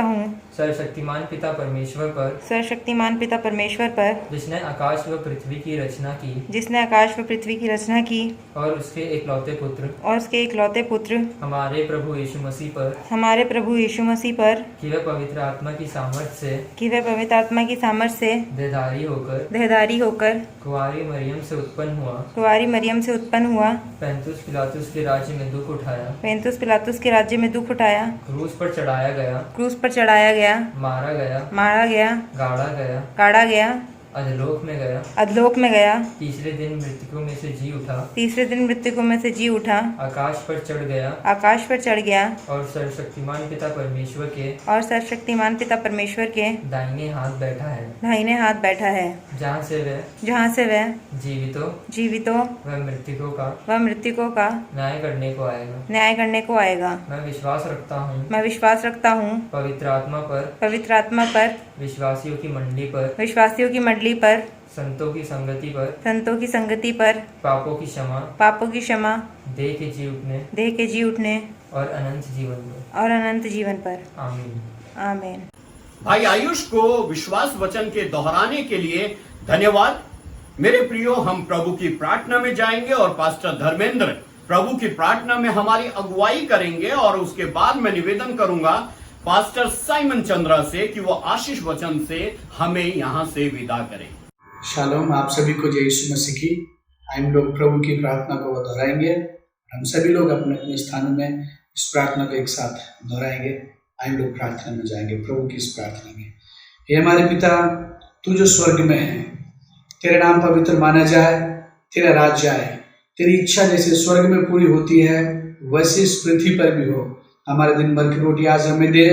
हूँ सर्वशक्तिमान पिता परमेश्वर पर जिसने आकाश व पृथ्वी की रचना की और उसके इकलौते पुत्र हमारे प्रभु यीशु मसीह पर कि वह पवित्र आत्मा की सामर्थ से देहधारी होकर कुंवारी मरियम से उत्पन्न हुआ पैंतुस पिलातुस के राज्य में दुख उठाया क्रूस पर चढ़ाया गया मारा गया गाड़ा गया अधलोक में गया तीसरे दिन मृतकों में से जी उठा आकाश पर चढ़ गया और सर्वशक्तिमान पिता परमेश्वर के दाहिने हाथ बैठा है जहाँ से वह जीवितों व मृतकों का न्याय करने को आएगा। मैं विश्वास रखता हूँ पवित्र आत्मा पर विश्वासियों की मंडली पर संतों की संगति पर पापों की क्षमा देह के जी उठने और अनंत जीवन पर आमीन। भाई आयुष को विश्वास वचन के दोहराने के लिए धन्यवाद। मेरे प्रियो, हम प्रभु की प्रार्थना में जाएंगे और पास्टर धर्मेंद्र प्रभु की प्रार्थना में हमारी अगुवाई करेंगे और उसके बाद मैं निवेदन करूंगा पास्टर साइमन चंद्रा से कि वो आशीष वचन से हमें यहां से विदा करें। शालोम, आप सभी को जय यीशु मसीह की। हम लोग प्रभु की प्रार्थना को दोहराएंगे। हम सभी लोग अपने अपने स्थानों में इस प्रार्थना को एक साथ दोहराएंगे। हम लोग प्रार्थना में जाएंगे प्रभु की इस प्रार्थना में। हे हमारे पिता, तू जो स्वर्ग में है, तेरा नाम पवित्र माना जाए, तेरा राज्य आए, तेरी इच्छा जैसे स्वर्ग में पूरी होती है वैसे इस पृथ्वी पर भी हो। हमारे दिन भर की रोटी आज हमें दे,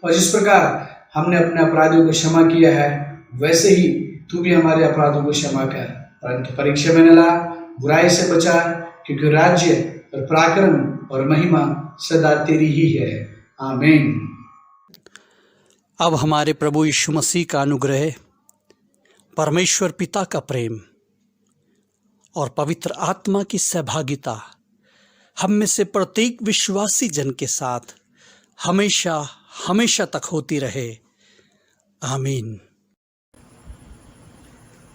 और जिस प्रकार हमने अपने अपराधियों को क्षमा किया है वैसे ही तू भी हमारे अपराधों को क्षमा कर, परंतु परीक्षा में न ला, बुराई से बचा, क्योंकि राज्य और पराक्रम और महिमा सदा तेरी ही है। आमीन। अब हमारे प्रभु यीशु मसीह का अनुग्रह, परमेश्वर पिता का प्रेम और पवित्र आत्मा की सहभागिता हम में से प्रत्येक विश्वासी जन के साथ हमेशा हमेशा तक होती रहे। आमीन।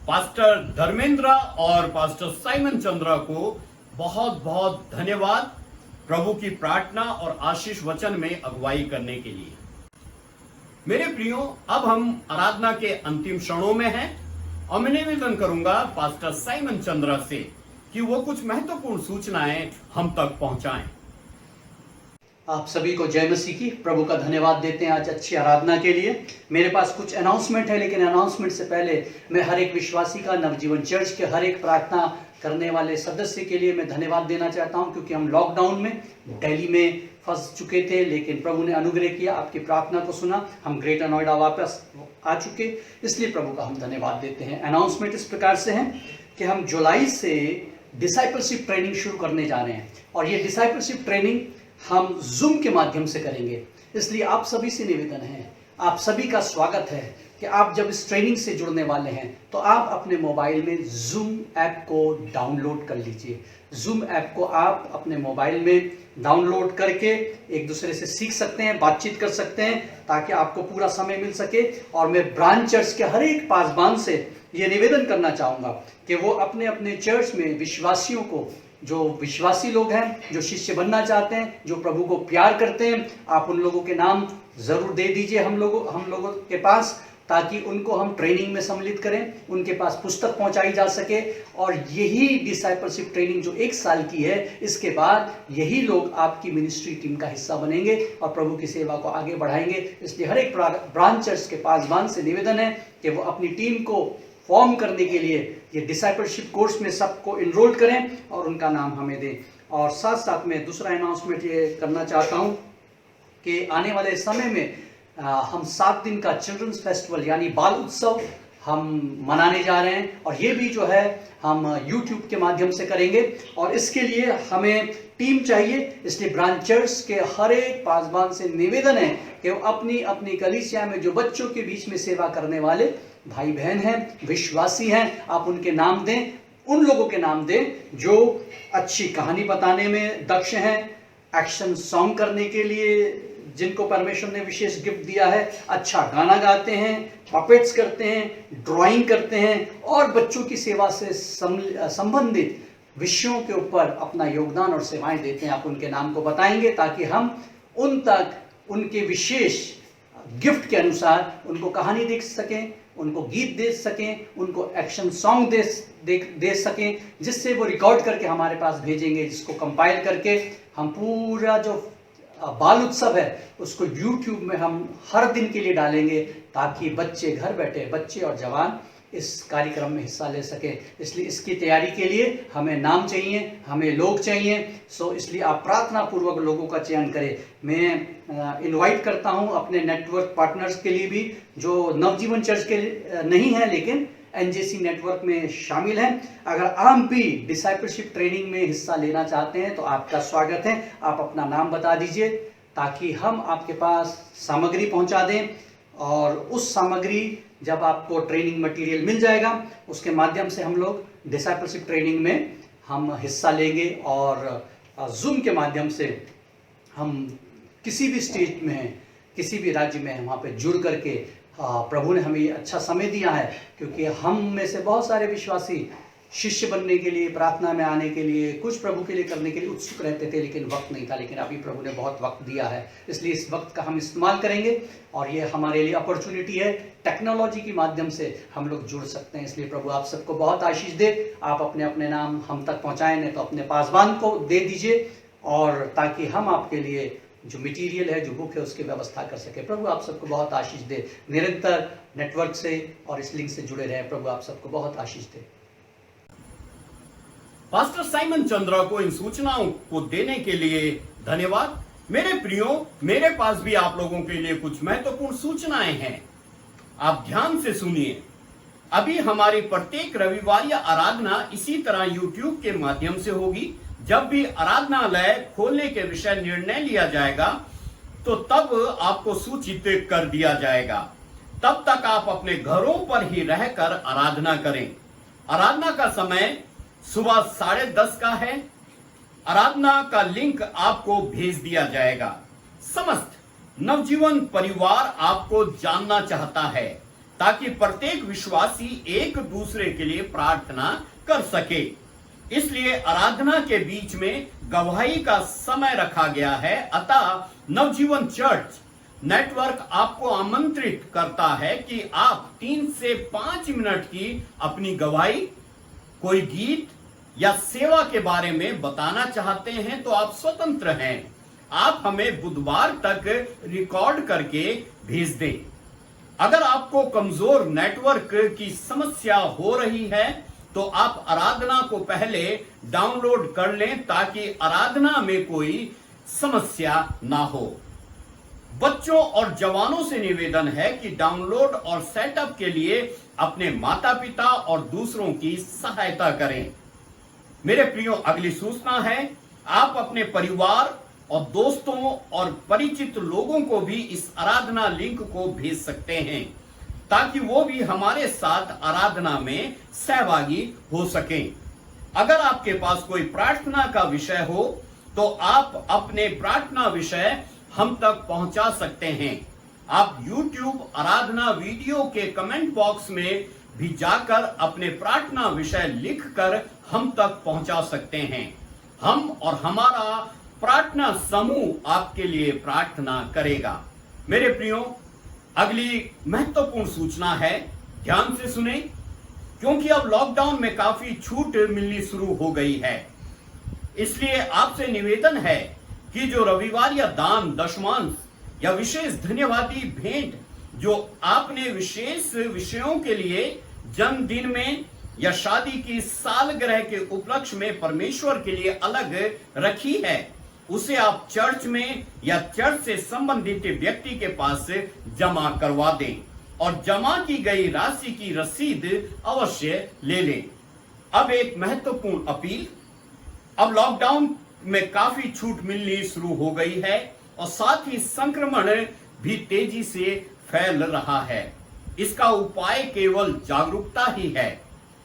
पास्टर धर्मेंद्र और पास्टर साइमन चंद्रा को बहुत बहुत धन्यवाद प्रभु की प्रार्थना और आशीष वचन में अगुवाई करने के लिए। मेरे प्रियो, अब हम आराधना के अंतिम क्षणों में हैं और मैं निवेदन करूंगा पास्टर साइमन चंद्रा से कि वो कुछ महत्वपूर्ण सूचनाएं हम तक पहुंचाएं। आप सभी को जय मसीह की। प्रभु का धन्यवाद देते हैं आज अच्छी आराधना के लिए। मेरे पास कुछ अनाउंसमेंट है, लेकिन अनाउंसमेंट से पहले मैं हर एक विश्वासी का, नवजीवन चर्च के हर एक प्रार्थना करने वाले सदस्य के लिए मैं धन्यवाद देना चाहता हूं, क्योंकि हम लॉकडाउन में दिल्ली में फंस चुके थे, लेकिन प्रभु ने अनुग्रह किया, आपकी प्रार्थना को सुना, हम ग्रेटर नोएडा वापस आ चुके, इसलिए प्रभु का हम धन्यवाद देते हैं। अनाउंसमेंट इस प्रकार से है कि हम जुलाई से डिसाइपलशिप ट्रेनिंग शुरू करने जा रहे हैं, और ये डिसाइपलशिप ट्रेनिंग हम जूम के माध्यम से करेंगे। इसलिए आप सभी से निवेदन है, आप सभी का स्वागत है कि आप जब इस ट्रेनिंग से जुड़ने वाले हैं तो आप अपने मोबाइल में जूम ऐप को डाउनलोड कर लीजिए। जूम ऐप को आप अपने मोबाइल में डाउनलोड करके एक दूसरे से सीख सकते हैं, बातचीत कर सकते हैं, ताकि आपको पूरा समय मिल सके। और मैं ब्रांच चर्च के हर एक पासबान से ये निवेदन करना चाहूँगा कि वो अपने अपने चर्च में विश्वासियों को, जो विश्वासी लोग हैं, जो शिष्य बनना चाहते हैं, जो प्रभु को प्यार करते हैं, आप उन लोगों के नाम जरूर दे दीजिए हम लोगों के पास, ताकि उनको हम ट्रेनिंग में सम्मिलित करें, उनके पास पुस्तक पहुंचाई जा सके। और यही डिसाइपलशिप ट्रेनिंग जो 1 साल की है, इसके बाद यही लोग आपकी मिनिस्ट्री टीम का हिस्सा बनेंगे और प्रभु की सेवा को आगे बढ़ाएंगे। इसलिए हर एक ब्रांच चर्च के पासबान से निवेदन है कि वो अपनी टीम को फॉर्म करने के लिए ये डिसाइपलशिप कोर्स में सबको इनरोल करें और उनका नाम हमें दें। और साथ साथ में दूसरा अनाउंसमेंट ये करना चाहता हूँ कि आने वाले समय में हम 7 दिन का चिल्ड्रंस फेस्टिवल यानी बाल उत्सव हम मनाने जा रहे हैं, और ये भी जो है हम YouTube के माध्यम से करेंगे। और इसके लिए हमें टीम चाहिए, इसलिए ब्रांच चर्च के हर एक पासबान से निवेदन है कि वो अपनी अपनी कलीसिया में जो बच्चों के बीच में सेवा करने वाले भाई बहन हैं, विश्वासी हैं, आप उनके नाम दें, उन लोगों के नाम दें जो अच्छी कहानी बताने में दक्ष हैं, एक्शन सॉन्ग करने के लिए जिनको परमेश्वर ने विशेष गिफ्ट दिया है, अच्छा गाना गाते हैं, पपेट्स करते हैं, ड्राइंग करते हैं, और बच्चों की सेवा से संबंधित विषयों के ऊपर अपना योगदान और सेवाएं देते हैं। आप उनके नाम को बताएंगे ताकि हम उन तक उनके विशेष गिफ्ट के अनुसार उनको कहानी दे सकें, उनको गीत दे सकें, उनको एक्शन सॉन्ग दे सकें, जिससे वो रिकॉर्ड करके हमारे पास भेजेंगे, जिसको कंपाइल करके हम पूरा जो बाल उत्सव है उसको YouTube में हम हर दिन के लिए डालेंगे, ताकि बच्चे घर बैठे, बच्चे और जवान इस कार्यक्रम में हिस्सा ले सके। इसलिए इसकी तैयारी के लिए हमें नाम चाहिए, हमें लोग चाहिए। सो इसलिए आप प्रार्थना पूर्वक लोगों का चयन करें। मैं इनवाइट करता हूं अपने नेटवर्क पार्टनर्स के लिए भी, जो नवजीवन चर्च के नहीं है लेकिन NJC नेटवर्क में शामिल हैं। अगर आप भी डिसाइपलशिप ट्रेनिंग में हिस्सा लेना चाहते हैं तो आपका स्वागत है। आप अपना नाम बता दीजिए ताकि हम आपके पास सामग्री पहुंचा दें, और उस सामग्री जब आपको ट्रेनिंग मटेरियल मिल जाएगा उसके माध्यम से हम लोग डिसाइपलशिप ट्रेनिंग में हम हिस्सा लेंगे। और जूम के माध्यम से हम किसी भी स्टेट में, किसी भी राज्य में वहाँ पे जुड़ करके प्रभु ने हमें अच्छा समय दिया है, क्योंकि हम में से बहुत सारे विश्वासी शिष्य बनने के लिए, प्रार्थना में आने के लिए, कुछ प्रभु के लिए करने के लिए उत्सुक रहते थे, लेकिन वक्त नहीं था। लेकिन अभी प्रभु ने बहुत वक्त दिया है, इसलिए इस वक्त का हम इस्तेमाल करेंगे और ये हमारे लिए अपॉर्चुनिटी है। टेक्नोलॉजी के माध्यम से हम लोग जुड़ सकते हैं, इसलिए प्रभु आप सबको बहुत आशीष दे। आप अपने अपने नाम हम तक पहुँचाएं, नहीं तो अपने पासवान को दे दीजिए, और ताकि हम आपके लिए जो मटेरियल है, जो बुक है, उसकी व्यवस्था कर सके। प्रभु आप सबको बहुत आशीष दे। निरंतर नेटवर्क से और इस लिंक से जुड़े रहे। प्रभु आप सबको बहुत आशीष दे। पास्टर साइमन चंद्रा को इन सूचनाओं को देने के लिए धन्यवाद। मेरे प्रियो, मेरे पास भी आप लोगों के लिए कुछ महत्वपूर्ण सूचनाएं हैं, आप ध्यान से सुनिए। अभी हमारी प्रत्येक रविवार या आराधना इसी तरह YouTube के माध्यम से होगी। जब भी आराधनालय खोलने के विषय निर्णय लिया जाएगा तो तब आपको सूचित कर दिया जाएगा। तब तक आप अपने घरों पर ही रहकर आराधना करें। आराधना का समय सुबह 10:30 का है। आराधना का लिंक आपको भेज दिया जाएगा। समस्त नवजीवन परिवार आपको जानना चाहता है ताकि प्रत्येक विश्वासी एक दूसरे के लिए प्रार्थना कर सके। इसलिए आराधना के बीच में गवाही का समय रखा गया है। अतः नवजीवन चर्च नेटवर्क आपको आमंत्रित करता है कि आप 3 से 5 मिनट की अपनी गवाही, कोई गीत या सेवा के बारे में बताना चाहते हैं तो आप स्वतंत्र हैं। आप हमें बुधवार तक रिकॉर्ड करके भेज दें। अगर आपको कमजोर नेटवर्क की समस्या हो रही है तो आप आराधना को पहले डाउनलोड कर लें ताकि आराधना में कोई समस्या ना हो। बच्चों और जवानों से निवेदन है कि डाउनलोड और सेटअप के लिए अपने माता पिता और दूसरों की सहायता करें। मेरे प्रियो, अगली सूचना है, आप अपने परिवार और दोस्तों और परिचित लोगों को भी इस आराधना लिंक को भेज सकते हैं ताकि वो भी हमारे साथ आराधना में सहभागी हो सकें। अगर आपके पास कोई प्रार्थना का विषय हो तो आप अपने प्रार्थना विषय हम तक पहुंचा सकते हैं। आप YouTube आराधना वीडियो के कमेंट बॉक्स में भी जाकर अपने प्रार्थना विषय लिखकर हम तक पहुंचा सकते हैं। हम और हमारा प्रार्थना समूह आपके लिए प्रार्थना करेगा। मेरे प्रियो, अगली महत्वपूर्ण सूचना है, ध्यान से सुने, क्योंकि अब लॉकडाउन में काफी छूट मिलनी शुरू हो गई है। इसलिए आपसे निवेदन है कि जो रविवार या दान, दशमांश या विशेष धन्यवादी भेंट जो आपने विशेष विषयों के लिए जन्मदिन में या शादी की सालगिरह के उपलक्ष्य में परमेश्वर के लिए अलग रखी है, उसे आप चर्च में या चर्च से संबंधित व्यक्ति के पास जमा करवा दें और जमा की गई राशि की रसीद अवश्य ले लें। अब एक महत्वपूर्ण अपील, अब लॉकडाउन में काफी छूट मिलनी शुरू हो गई है और साथ ही संक्रमण भी तेजी से फैल रहा है। इसका उपाय केवल जागरूकता ही है।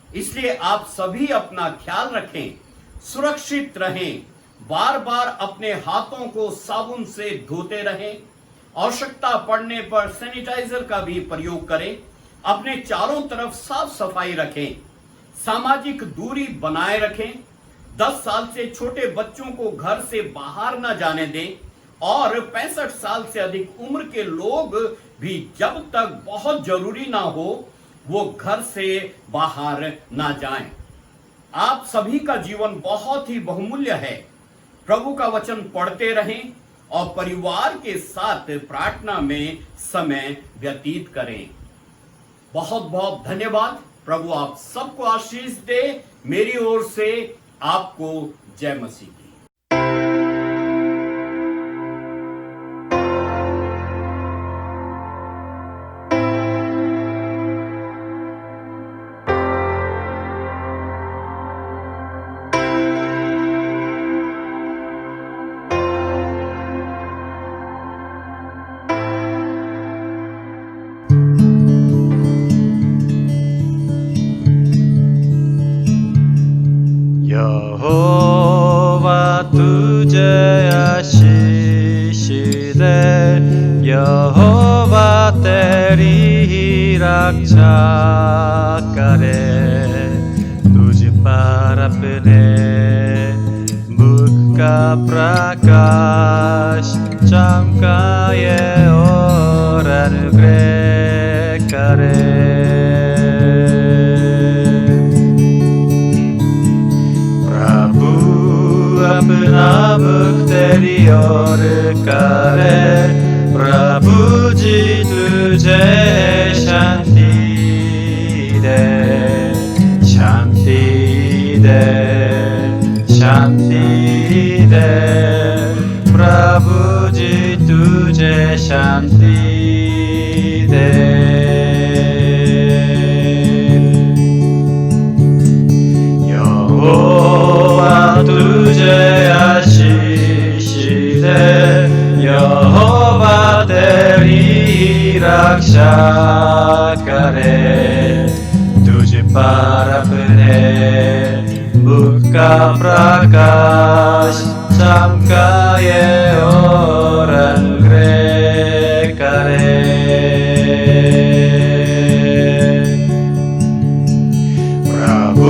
इसलिए आप सभी अपना ख्याल रखें, सुरक्षित रहें, बार बार अपने हाथों को साबुन से धोते रहें, आवश्यकता पड़ने पर सैनिटाइजर का भी प्रयोग करें, अपने चारों तरफ साफ सफाई रखें, सामाजिक दूरी बनाए रखें, 10 साल से छोटे बच्चों को घर से बाहर न जाने दें और 65 साल से अधिक उम्र के लोग भी जब तक बहुत जरूरी ना हो वो घर से बाहर ना जाएं। आप सभी का जीवन बहुत ही बहुमूल्य है। प्रभु का वचन पढ़ते रहें और परिवार के साथ प्रार्थना में समय व्यतीत करें। बहुत बहुत धन्यवाद। प्रभु आप सबको आशीष दे। मेरी ओर से आपको जय मसीह की। यहोवा तुझे आशीष दे, यहोवा तेरी रक्षा करे, तुझ अपने मुख का प्रकाश चमकाए और अनुग्रह करे। प्रभु अपना मुख तेरी ओर करे, प्रभु जी तुझे शांति दे, शांति दे, शांति दे। प्रभु जी तुझे शांति दे। यहोवा तुझे आशीष दे, यहोवा तेरी रक्षा करे, तुझ पर अपने मुख का प्रकाश चमकाए और अनुग्रह करे। प्रभु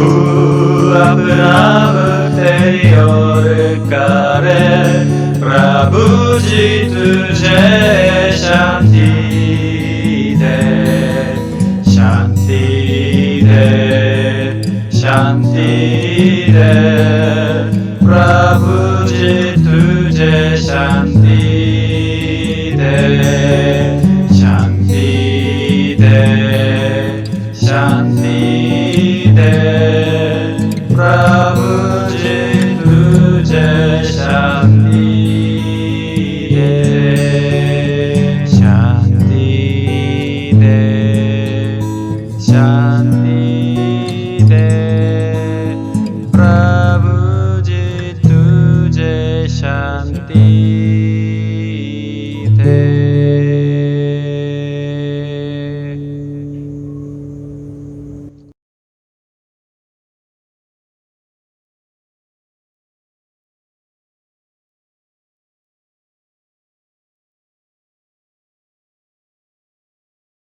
अपना मुख तेरी ओर करे, प्रभु जी तुझे शांति